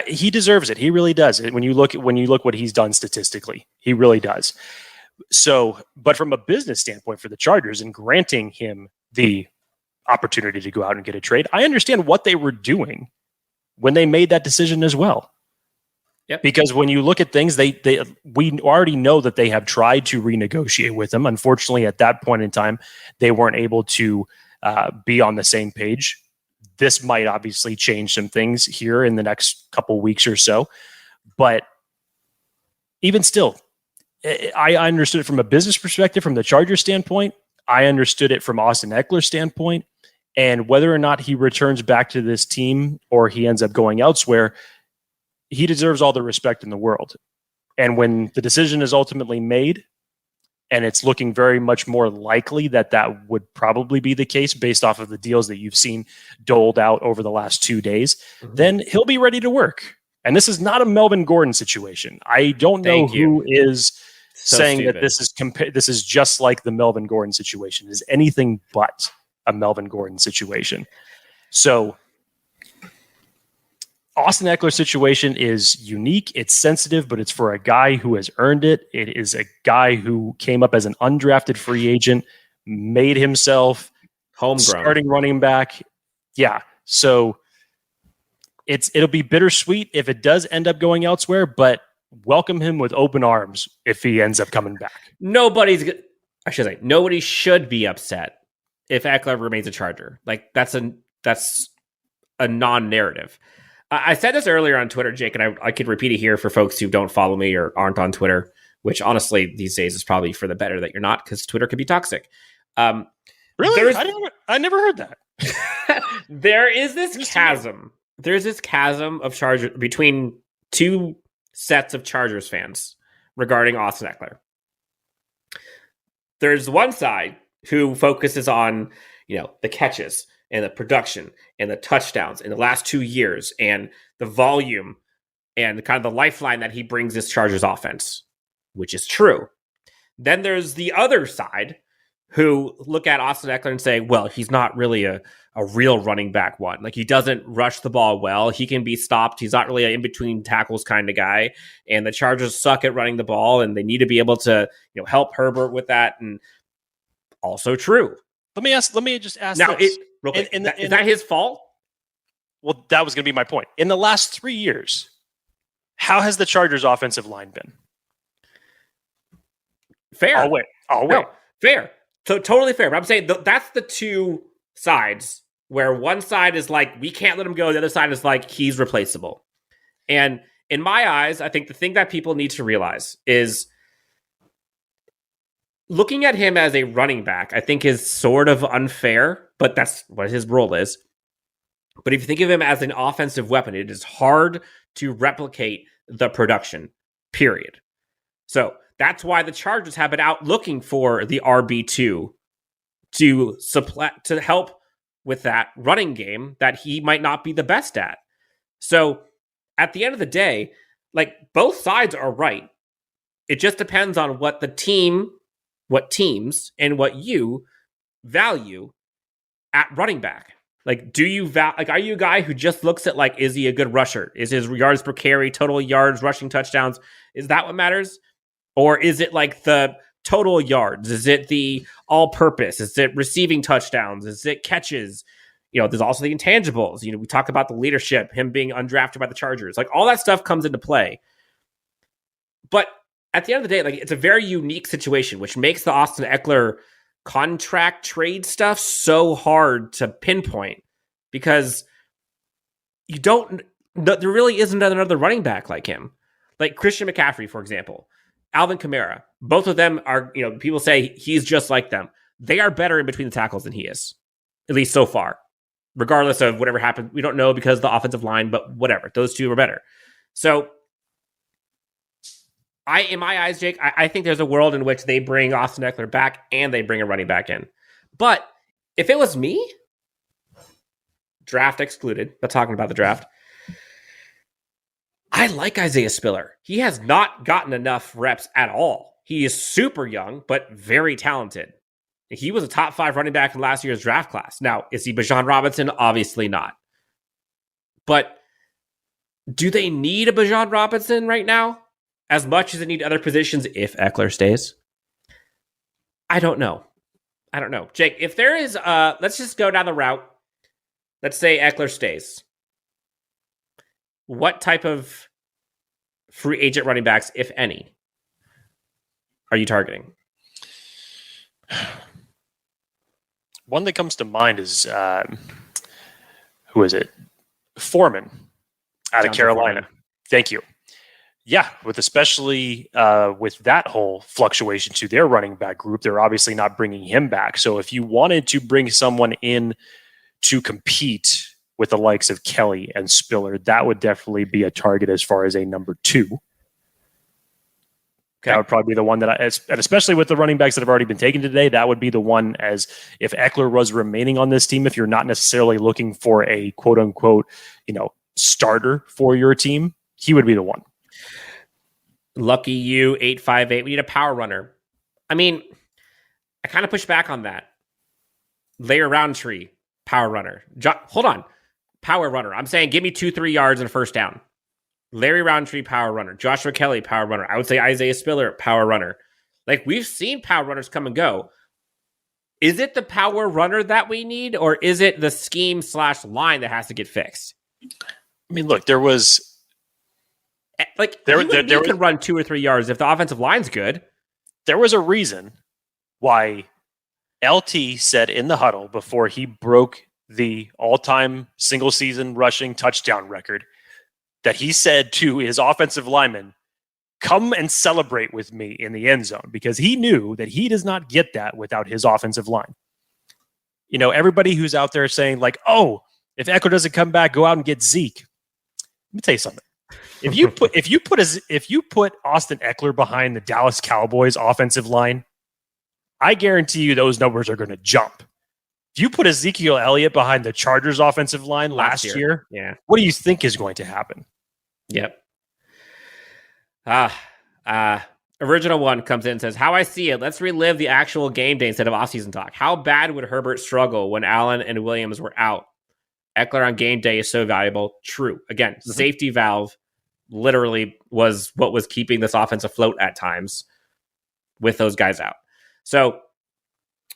he deserves it. He really does. When you look what he's done statistically, he really does. So, but from a business standpoint for the Chargers and granting him the opportunity to go out and get a trade, I understand what they were doing when they made that decision as well. Yep. Because when you look at things, we already know that they have tried to renegotiate with him. Unfortunately, at that point in time, they weren't able to be on the same page. This might obviously change some things here in the next couple weeks or so. But even still, I understood it from a business perspective, from the Chargers standpoint. I understood it from Austin Ekeler's standpoint. And whether or not he returns back to this team or he ends up going elsewhere, he deserves all the respect in the world. And when the decision is ultimately made, and it's looking very much more likely that that would probably be the case based off of the deals that you've seen doled out over the last 2 days, then he'll be ready to work. And this is not a Melvin Gordon situation. I don't know who is saying stupid. that this is just like the Melvin Gordon situation. It is anything but a Melvin Gordon situation. So Austin Ekeler's situation is unique. It's sensitive, but it's for a guy who has earned it. It is a guy who came up as an undrafted free agent, made himself homegrown starting running back. Yeah. So it'll be bittersweet if it does end up going elsewhere, but welcome him with open arms if he ends up coming back. Nobody should be upset if Ekeler remains a Charger. Like that's a non-narrative. I said this earlier on Twitter, Jake, and I could repeat it here for folks who don't follow me or aren't on Twitter, which honestly these days is probably for the better that you're not, because Twitter can be toxic. Really? I never heard that. There is this chasm. There's this chasm of Chargers between two sets of Chargers fans regarding Austin Ekeler. There's one side who focuses on, the catches and the production and the touchdowns in the last 2 years and the volume and kind of the lifeline that he brings this Chargers offense, which is true. Then there's the other side who look at Austin Ekeler and say, well, he's not really a real running back one. Like, he doesn't rush the ball well. He can be stopped. He's not really an in-between tackles kind of guy. And the Chargers suck at running the ball, and they need to be able to, help Herbert with that. And also true. Let me just ask now, this. Is that his fault? Well, that was going to be my point. In the last 3 years, how has the Chargers offensive line been? Fair. I'll wait. No, fair. So totally fair. But I'm saying that's the two sides where one side is like, we can't let him go. The other side is like, he's replaceable. And in my eyes, I think the thing that people need to realize is looking at him as a running back, I think is sort of unfair, but that's what his role is. But if you think of him as an offensive weapon, it is hard to replicate the production, period. So that's why the Chargers have been out looking for the RB2 to help with that running game that he might not be the best at. So at the end of the day, like, both sides are right. It just depends on what teams and what you value at running back. Like, are you a guy who just looks at, like, is he a good rusher? Is his yards per carry, total yards, rushing touchdowns? Is that what matters? Or is it like the total yards? Is it the all-purpose? Is it receiving touchdowns? Is it catches? There's also the intangibles. We talk about the leadership, him being undrafted by the Chargers. Like, all that stuff comes into play. But at the end of the day, like, it's a very unique situation, which makes the Austin Ekeler contract trade stuff so hard to pinpoint, because there really isn't another running back like him. Like Christian McCaffrey, for example, Alvin Kamara, both of them are, people say he's just like them. They are better in between the tackles than he is, at least so far, regardless of whatever happened. We don't know because of the offensive line, but whatever. Those two are better. So in my eyes, Jake, I think there's a world in which they bring Austin Ekeler back and they bring a running back in. But if it was me, draft excluded, not talking about the draft, I like Isaiah Spiller. He has not gotten enough reps at all. He is super young, but very talented. He was a top 5 running back in last year's draft class. Now, is he Bijan Robinson? Obviously not. But do they need a Bijan Robinson right now as much as they need other positions if Ekeler stays? I don't know. Jake, if there is, let's just go down the route. Let's say Ekeler stays. What type of free agent running backs, if any, are you targeting? One that comes to mind is who is it? Foreman out of Carolina. Foreman. Thank you. Yeah, with especially with that whole fluctuation to their running back group, they're obviously not bringing him back. So if you wanted to bring someone in to compete with the likes of Kelly and Spiller, that would definitely be a target as far as a number 2. Okay. That would probably be the one that and especially with the running backs that have already been taken today, that would be the one as if Ekeler was remaining on this team, if you're not necessarily looking for a quote unquote, starter for your team, he would be the one. Lucky you, 858. We need a power runner. I mean, I kind of push back on that. Layer Roundtree, power runner. Hold on. Power runner. I'm saying give me 2-3 yards and a first down. Larry Roundtree, power runner. Joshua Kelly, power runner. I would say Isaiah Spiller, power runner. Like, we've seen power runners come and go. Is it the power runner that we need, or is it the scheme/line that has to get fixed? I mean, look, there was... Like, there could run 2 or 3 yards if the offensive line's good. There was a reason why LT said in the huddle before he broke the all-time single-season rushing touchdown record that he said to his offensive lineman, come and celebrate with me in the end zone, because he knew that he does not get that without his offensive line. Everybody who's out there saying like, oh, if Ekeler doesn't come back, go out and get Zeke. Let me tell you something. If you put Austin Ekeler behind the Dallas Cowboys offensive line, I guarantee you those numbers are going to jump. If you put Ezekiel Elliott behind the Chargers offensive line last year, what do you think is going to happen? Yep. Original one comes in and says, how I see it, let's relive the actual game day instead of offseason talk. How bad would Herbert struggle when Allen and Williams were out? Ekeler on game day is so valuable. True. Again, safety valve literally was what was keeping this offense afloat at times with those guys out. So,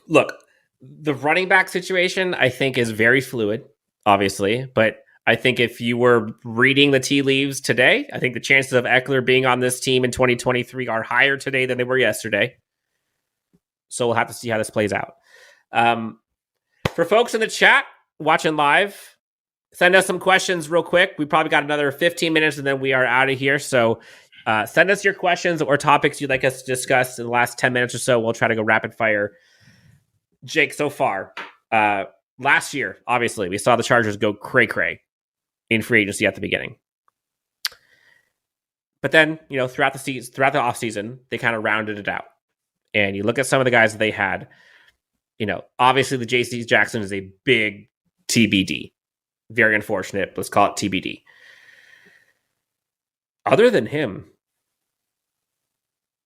look, the running back situation, I think, is very fluid, obviously. But I think if you were reading the tea leaves today, I think the chances of Ekeler being on this team in 2023 are higher today than they were yesterday. So we'll have to see how this plays out. For folks in the chat watching live, send us some questions real quick. We probably got another 15 minutes and then we are out of here. So send us your questions or topics you'd like us to discuss in the last 10 minutes or so. We'll try to go rapid fire. Jake, so far, last year, obviously, we saw the Chargers go cray-cray in free agency at the beginning. But then, throughout the offseason, they kind of rounded it out. And you look at some of the guys that they had, obviously the J.C. Jackson is a big TBD. Very unfortunate. Let's call it TBD. Other than him,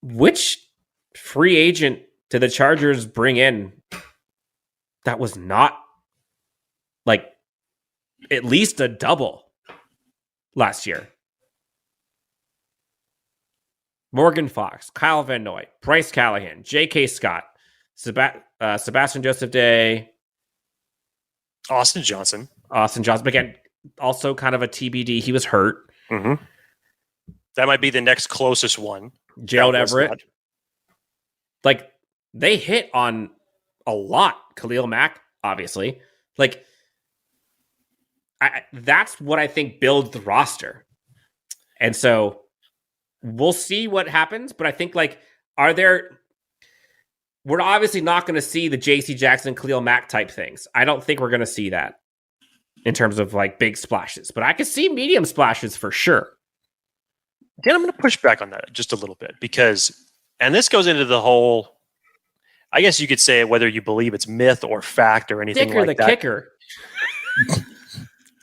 which free agent did the Chargers bring in that was not like at least a double last year? Morgan Fox, Kyle Van Noy, Bryce Callahan, J.K. Scott, Sebastian Joseph Day, Austin Johnson. But again, also kind of a TBD. He was hurt. Mm-hmm. That might be the next closest one. Gerald Everett. Like, they hit on a lot. Khalil Mack, obviously. Like, that's what I think builds the roster. And so we'll see what happens. But I think, we're obviously not going to see the J.C. Jackson, Khalil Mack type things. I don't think we're going to see that in terms of big splashes. But I could see medium splashes for sure. Dan, I'm going to push back on that just a little bit because, and this goes into the whole, I guess you could say whether you believe it's myth or fact or anything Dicker like the that. Kicker.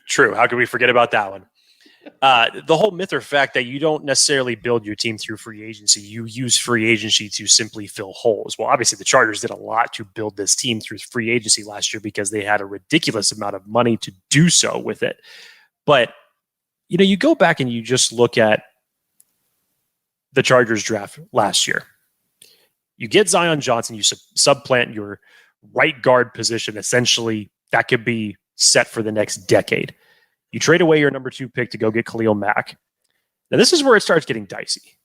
True. How could we forget about that one? The whole myth or fact that you don't necessarily build your team through free agency. You use free agency to simply fill holes. Well, obviously the Chargers did a lot to build this team through free agency last year because they had a ridiculous amount of money to do so with it. But, you go back and you just look at the Chargers draft last year. You get Zion Johnson, you supplant your right guard position. Essentially, that could be set for the next decade. You trade away your number 2 pick to go get Khalil Mack. Now, this is where it starts getting dicey.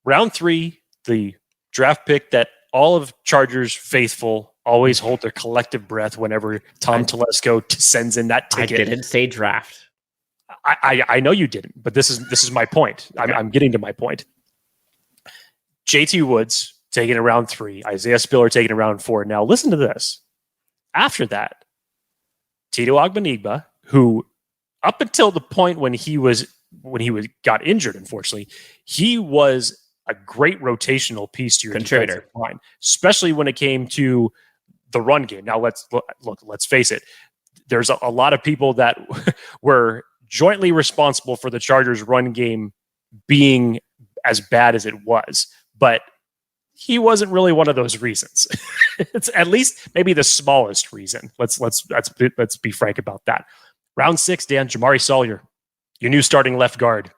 Round 3, the draft pick that all of Chargers faithful always hold their collective breath whenever Tom Telesco sends in that ticket. I didn't say draft. I know you didn't, but this is my point. Okay. I'm getting to my point. JT Woods taken in round 3, Isaiah Spiller taken in round 4. Now listen to this. After that, Tito Agbanigba, who up until the point when he got injured, unfortunately, he was a great rotational piece to your defensive line, especially when it came to the run game. Now let's face it. There's a lot of people that were jointly responsible for the Chargers run game being as bad as it was, but he wasn't really one of those reasons. It's at least maybe the smallest reason. Let's be frank about that. Round 6, Dan, Jamari Sawyer, your new starting left guard.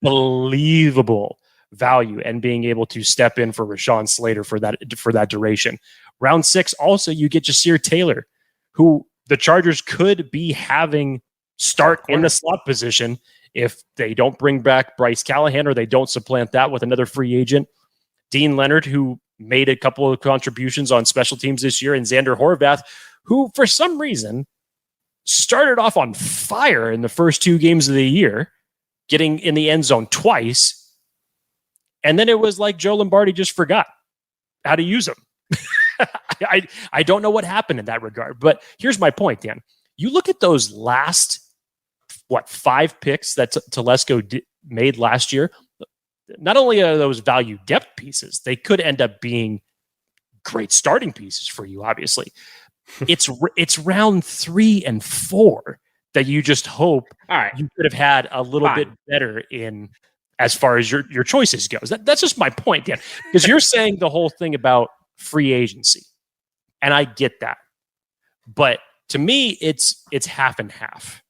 Unbelievable value and being able to step in for Rashawn Slater for that duration. Round 6, also you get Jasir Taylor, who the Chargers could be having start in the slot position if they don't bring back Bryce Callahan or they don't supplant that with another free agent. Dean Leonard, who made a couple of contributions on special teams this year, and Xander Horvath, who for some reason started off on fire in the first 2 games of the year, getting in the end zone twice. And then it was like Joe Lombardi just forgot how to use them. I don't know what happened in that regard, but here's my point, Dan. You look at those last, 5 picks that Telesco made last year. Not only are those value depth pieces, they could end up being great starting pieces for you, obviously. It's round 3 and 4 that you just hope you could have had a little bit better in as far as your choices goes. That's just my point, Dan. Because you're saying the whole thing about free agency, and I get that. But to me, it's half and half.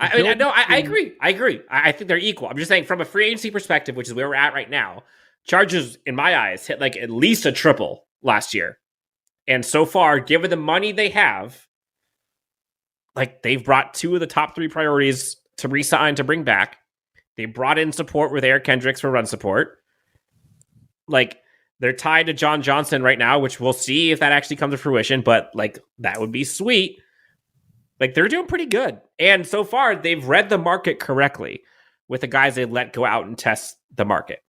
I agree. I think they're equal. I'm just saying from a free agency perspective, which is where we're at right now, Chargers, in my eyes, hit like at least a triple last year. And so far, given the money they have, like they've brought 2 of the top 3 priorities to re-sign, to bring back. They brought in support with Eric Kendricks for run support. Like they're tied to John Johnson right now, which we'll see if that actually comes to fruition, but like that would be sweet. Like they're doing pretty good. And so far they've read the market correctly with the guys they let go out and test the market.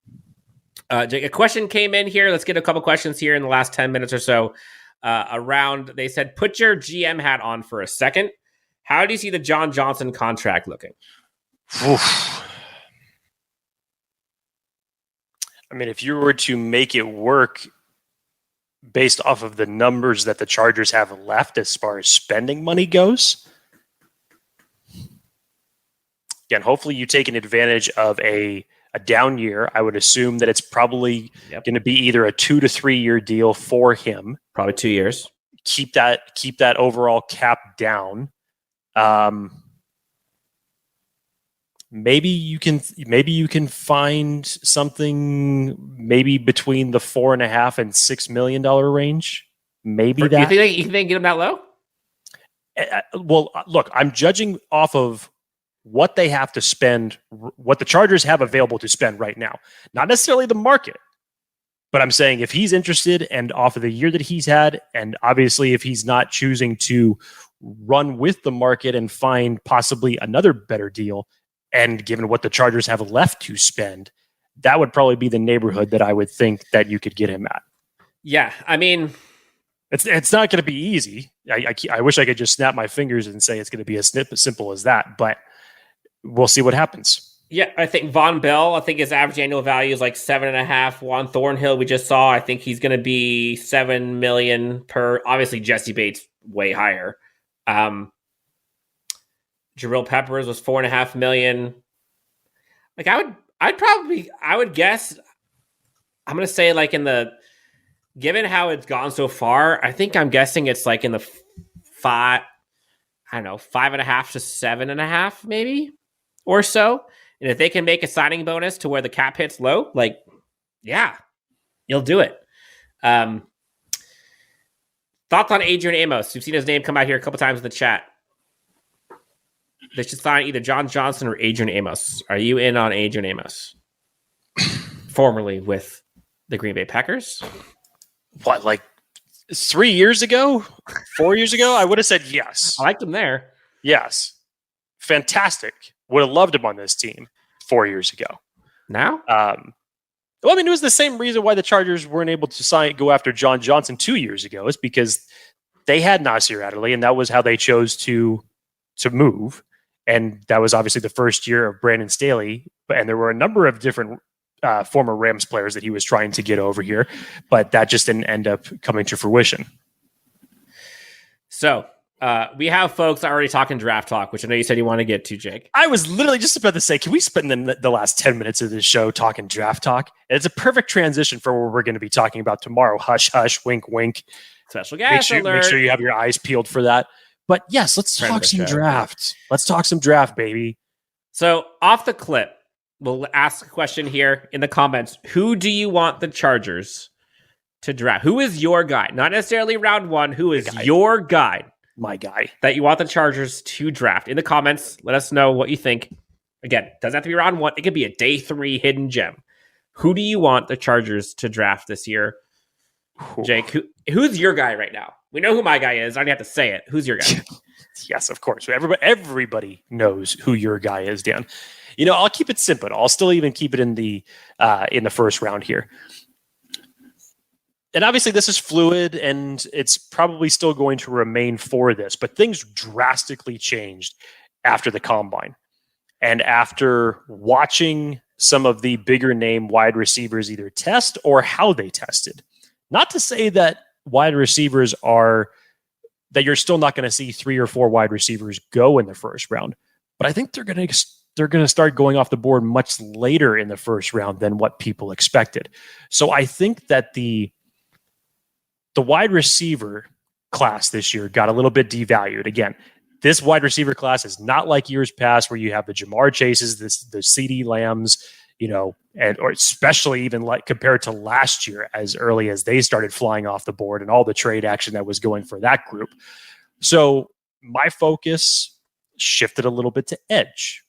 A question came in here. Let's get a couple questions here in the last 10 minutes or so around. They said, put your GM hat on for a second. How do you see the John Johnson contract looking? Oof. I mean, if you were to make it work based off of the numbers that the Chargers have left as far as spending money goes, again, hopefully you take an advantage of a down year. I would assume that it's probably going to be either a 2 to 3 year deal for him. Probably 2 years. Keep that overall cap down. Maybe you can find something maybe between the $4.5 and $6 million range. Maybe that. You think they can get them that low? Well, look, I'm judging off of what they have to spend, what the Chargers have available to spend right now. Not necessarily the market, but I'm saying if he's interested and off of the year that he's had, and obviously if he's not choosing to run with the market and find possibly another better deal, and given what the Chargers have left to spend, that would probably be the neighborhood that I would think that you could get him at. Yeah, I mean, it's not going to be easy. I wish I could just snap my fingers and say it's going to be as simple as that, but we'll see what happens. Yeah, I think Von Bell, his average annual value is like 7.5. Juan Thornhill, we just saw, I think he's going to be $7 million per. Obviously, Jesse Bates way higher. Jabril Peppers was $4.5 million. Like I would guess, I'm going to say like given how it's gone so far, I think I'm guessing it's like in the 5.5 to 7.5 maybe or so. And if they can make a signing bonus to where the cap hits low, like, yeah, you'll do it. Thoughts on Adrian Amos? We've seen his name come out here a couple times in the chat. they should sign either John Johnson or Adrian Amos. Are you in on Adrian Amos? Formerly with the Green Bay Packers. What, like 3 years ago? 4 years ago? I would have said yes. I liked him there. Yes. Fantastic. Would have loved him on this team 4 years ago. Now? Well, I mean, it was the same reason why the Chargers weren't able to go after John Johnson 2 years ago. It's because they had Nasir Adderley, and that was how they chose to move. And that was obviously the first year of Brandon Staley. And there were a number of different former Rams players that he was trying to get over here, but that just didn't end up coming to fruition. So we have folks already talking draft talk, which I know you said you want to get to, Jake. I was literally just about to say, can we spend the last 10 minutes of this show talking draft talk? And it's a perfect transition for what we're going to be talking about tomorrow. Hush, hush, wink, wink. Special guest alert. Make sure you have your eyes peeled for that. But yes, let's talk some draft. Let's talk some draft, baby. So off the clip, we'll ask a question here in the comments. Who do you want the Chargers to draft? Who is your guy? Not necessarily round one. Who is your guy? My guy. That you want the Chargers to draft. In the comments, let us know what you think. Again, doesn't have to be round one. It could be a day 3 hidden gem. Who do you want the Chargers to draft this year? Jake, who's your guy right now? We know who my guy is. I don't have to say it. Who's your guy? Yes, of course. Everybody knows who your guy is, Dan. You know, I'll keep it simple. I'll still even keep it in the first round here. And obviously this is fluid and it's probably still going to remain for this, but things drastically changed after the combine. And after watching some of the bigger name wide receivers either test or how they tested. Not to say that wide receivers that you're still not going to see 3 or 4 wide receivers go in the first round, but I think they're going to start going off the board much later in the first round than what people expected. So I think that the wide receiver class this year got a little bit devalued. Again, this wide receiver class is not like years past where you have the Jamar Chases, the CD Lambs, or especially even like compared to last year, as early as they started flying off the board and all the trade action that was going for that group. So my focus shifted a little bit to edge.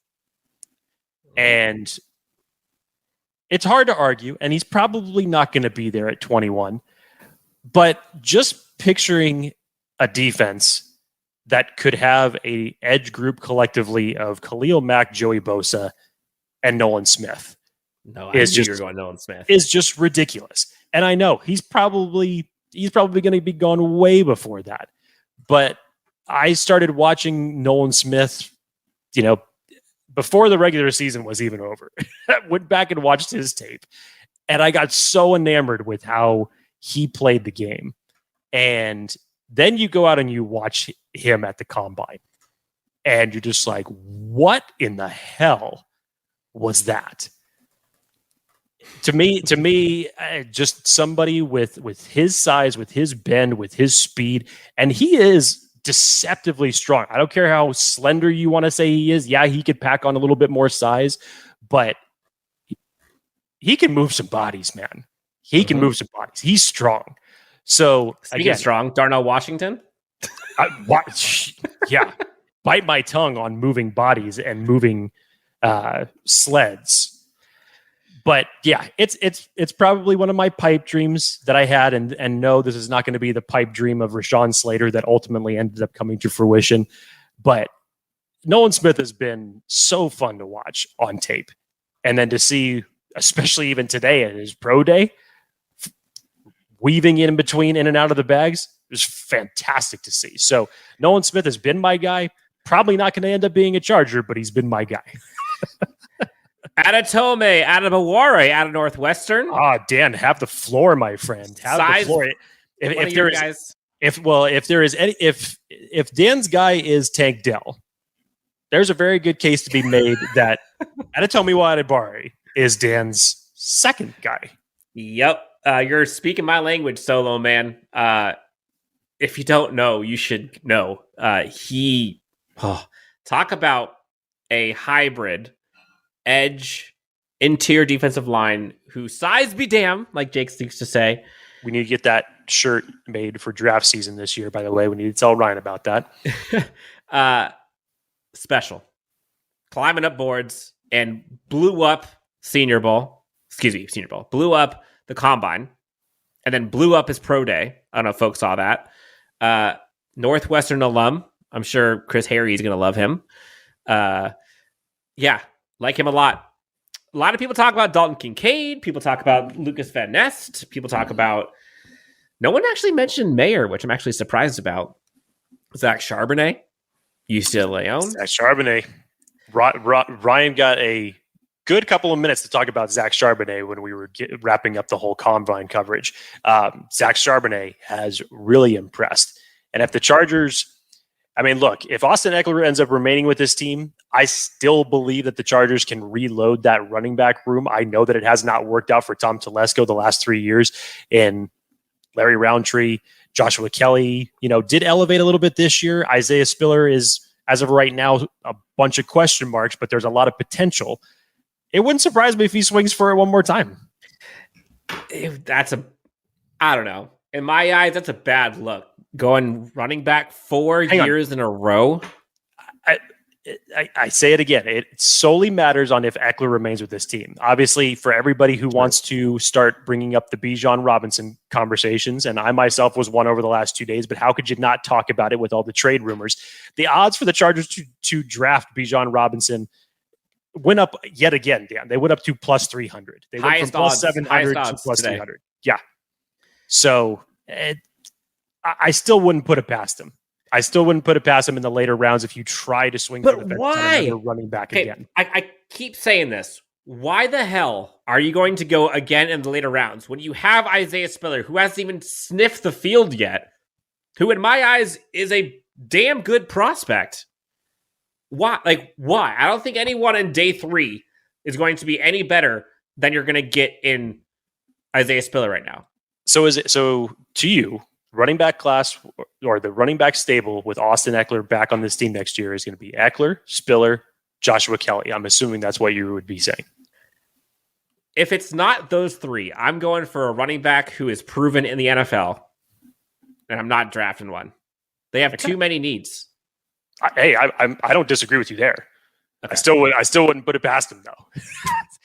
And it's hard to argue, and he's probably not going to be there at 21. But just picturing a defense that could have a edge group collectively of Khalil Mack, Joey Bosa, and Nolan Smith. No, you're going Nolan Smith. Is just ridiculous. And I know he's probably going to be gone way before that. But I started watching Nolan Smith, before the regular season was even over. I went back and watched his tape. And I got so enamored with how he played the game. And then you go out and you watch him at the combine. And you're just like, what in the hell was that? To me, just somebody with his size, with his bend, with his speed, and he is deceptively strong. I don't care how slender you want to say he is. Yeah, he could pack on a little bit more size, but he can move some bodies, man. He can move some bodies. He's strong. So Speaking of strong, Darnell Washington. Yeah, bite my tongue on moving bodies and moving sleds. But yeah, it's probably one of my pipe dreams that I had, and no, this is not going to be the pipe dream of Rashawn Slater that ultimately ended up coming to fruition. But Nolan Smith has been so fun to watch on tape, and then to see, especially even today at his pro day, weaving in between in and out of the bags, it was fantastic to see. So Nolan Smith has been my guy. Probably not going to end up being a Charger, but he's been my guy. Adatome, Adabaware, out of Northwestern. Dan, have the floor, my friend. Have the floor. If Dan's guy is Tank Dell, there's a very good case to be made that Adatome Adabaware is Dan's second guy. Yep. You're speaking my language, Solo man. If you don't know, you should know. Talk about a hybrid edge interior defensive line who size be damn, like Jake seems to say. We need to get that shirt made for draft season this year, by the way. We need to tell Ryan about that. Special. climbing up boards and blew up Senior Bowl. Blew up the Combine and then blew up his pro day. I don't know if folks saw that. Northwestern alum. I'm sure Chris Harry's going to love him. Yeah, like him a lot. A lot of people talk about Dalton Kincaid. People talk about Lucas Van Nest. People talk about... No one actually mentioned Mayer, which I'm actually surprised about. Zach Charbonnet, UCLA own. Zach Charbonnet. Ryan got a good couple of minutes to talk about Zach Charbonnet when we were wrapping up the whole Combine coverage. Zach Charbonnet has really impressed. And if the Chargers... I mean, look, if Austin Ekeler ends up remaining with this team, I still believe that the Chargers can reload that running back room. I know that it has not worked out for Tom Telesco the last 3 years. And Larry Roundtree, Joshua Kelly, did elevate a little bit this year. Isaiah Spiller is, as of right now, a bunch of question marks, but there's a lot of potential. It wouldn't surprise me if he swings for it one more time. I don't know. In my eyes, that's a bad look. Going running back 4 years in a row. I say it again. It solely matters on if Ekeler remains with this team. Obviously, for everybody who wants to start bringing up the Bijan Robinson conversations, and I myself was one over the last 2 days, but how could you not talk about it with all the trade rumors? The odds for the Chargers to draft Bijan Robinson went up yet again, Dan. They went up to plus 300. They went from plus 700 to plus 300. Yeah. So I still wouldn't put it past him. I still wouldn't put it past him in the later rounds if you try to swing for the fence on another running back again. I keep saying this. Why the hell are you going to go again in the later rounds when you have Isaiah Spiller, who hasn't even sniffed the field yet, who in my eyes is a damn good prospect? Why? Why? I don't think anyone in day 3 is going to be any better than you're going to get in Isaiah Spiller right now. So to you, running back class or the running back stable with Austin Ekeler back on this team next year is going to be Ekeler, Spiller, Joshua Kelly. I'm assuming that's what you would be saying. If it's not those 3, I'm going for a running back who is proven in the NFL, and I'm not drafting one. They have too many needs. I don't disagree with you there. Okay. I still wouldn't put it past him though.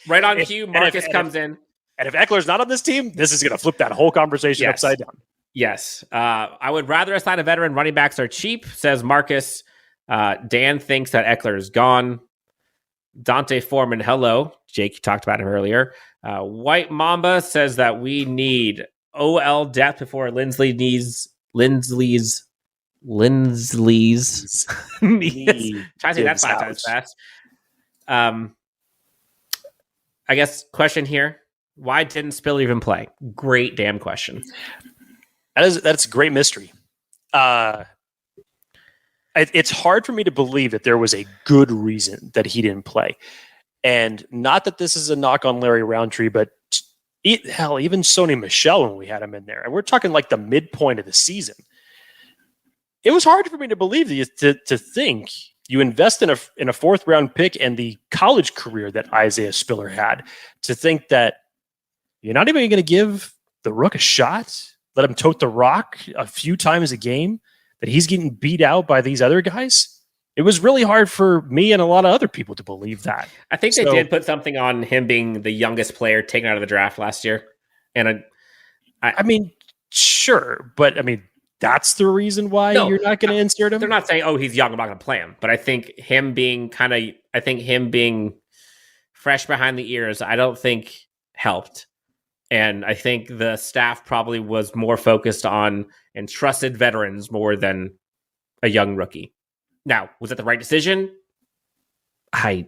Right on cue, Marcus comes in. And if Eckler's not on this team, this is going to flip that whole conversation upside down. Yes. I would rather assign a veteran. Running backs are cheap, says Marcus. Dan thinks that Ekeler is gone. Dante Foreman, hello. Jake talked about him earlier. White Mamba says that we need OL depth before Linsley's needs. Try to say that 5 times fast. I guess question here. Why didn't Spiller even play? Great damn question. That's a great mystery. It's hard for me to believe that there was a good reason that he didn't play. And not that this is a knock on Larry Roundtree, but even Sony Michel when we had him in there. And we're talking like the midpoint of the season. It was hard for me to believe to think you invest in a 4th round pick and the college career that Isaiah Spiller had, to think that you're not even going to give the Rook a shot, let him tote the rock a few times a game, that he's getting beat out by these other guys. It was really hard for me and a lot of other people to believe that. I think they did put something on him being the youngest player taken out of the draft last year. And I mean, sure, but I mean, that's the reason why you're not going to insert him? They're not saying, oh, he's young, I'm not going to play him. But I think him being fresh behind the ears, I don't think helped. And I think the staff probably was more focused on and trusted veterans more than a young rookie. Now, was that the right decision? I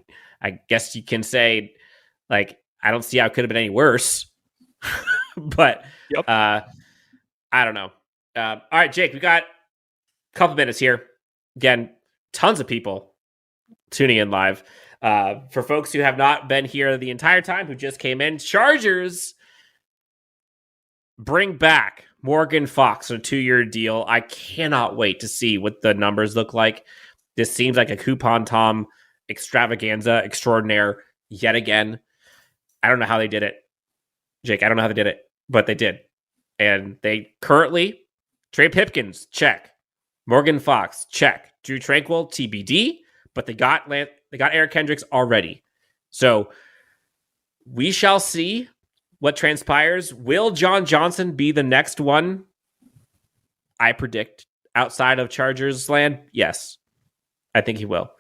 guess you can say, I don't see how it could have been any worse. But I don't know. All right, Jake, we got a couple minutes here. Again, tons of people tuning in live. For folks who have not been here the entire time, who just came in, Chargers bring back Morgan Fox on a 2-year deal. I cannot wait to see what the numbers look like. This seems like a coupon Tom extravaganza extraordinaire yet again. I don't know how they did it. Jake, I don't know how they did it, but they did. And they currently, Trey Pipkins, check. Morgan Fox, check. Drew Tranquil, TBD. but they got Eric Kendricks already. So we shall see what transpires. Will John Johnson be the next one? I predict outside of Chargers land. Yes, I think he will.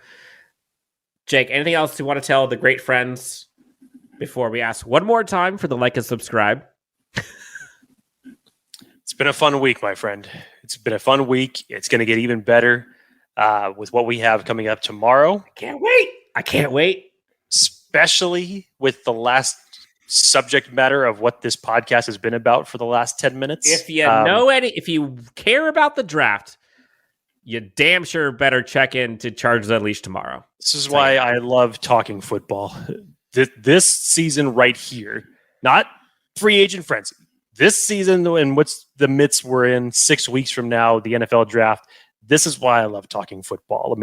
Jake, anything else you want to tell the great friends before we ask one more time for the like and subscribe? It's been a fun week, my friend. It's been a fun week. It's going to get even better with what we have coming up tomorrow. I can't wait. Especially with the last subject matter of what this podcast has been about for the last 10 minutes. If you if you care about the draft, you damn sure better check in to Chargers Unleashed tomorrow. This is why I love talking football. This season right here, not free agent frenzy. This season, and what's the midst we're in 6 weeks from now, the NFL draft. This is why I love talking football.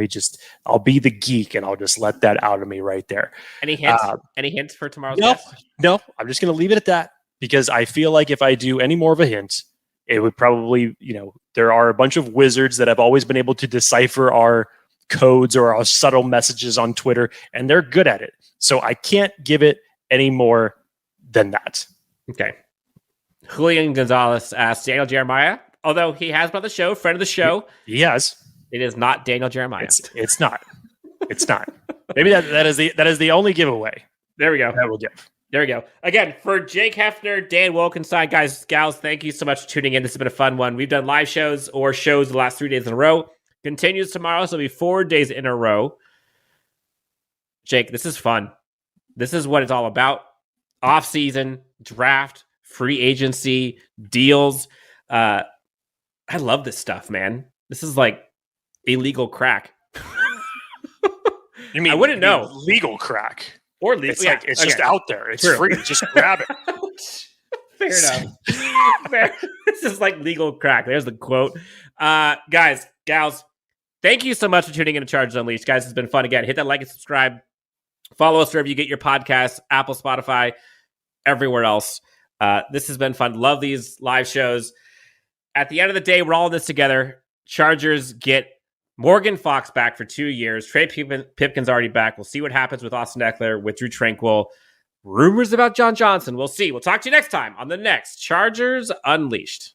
I'll be the geek and I'll just let that out of me right there. Any hints? Any hints for tomorrow's guest? No, I'm just going to leave it at that because I feel like if I do any more of a hint, it would probably, there are a bunch of wizards that have always been able to decipher our codes or our subtle messages on Twitter, and they're good at it. So I can't give it any more than that. Okay. Julian Gonzalez asks Daniel Jeremiah, although he has been on the show, friend of the show. He has. It is not Daniel Jeremiah. It's not. It's not. Maybe that is the only giveaway. There we go. That will give. There we go. Again, for Jake Hefner, Dan Wolkenstein, guys, gals, thank you so much for tuning in. This has been a fun one. We've done live shows or shows the last 3 days in a row. Continues tomorrow, so it'll be 4 days in a row. Jake, this is fun. This is what it's all about. Off-season, draft, free agency, deals. I love this stuff, man. This is like illegal crack. You mean I wouldn't know. Legal crack. Or legal. It's just out there. It's free. Just grab it. Fair enough. Fair. This is like legal crack. There's the quote. Guys, gals, thank you so much for tuning in to Chargers Unleashed. Guys, it's been fun again. Hit that like and subscribe. Follow us wherever you get your podcasts, Apple, Spotify, everywhere else. This has been fun. Love these live shows. At the end of the day, we're all in this together. Chargers get Morgan Fox back for 2 years. Trey Pipkin's already back. We'll see what happens with Austin Ekeler, with Drew Tranquill. Rumors about John Johnson. We'll see. We'll talk to you next time on the next Chargers Unleashed.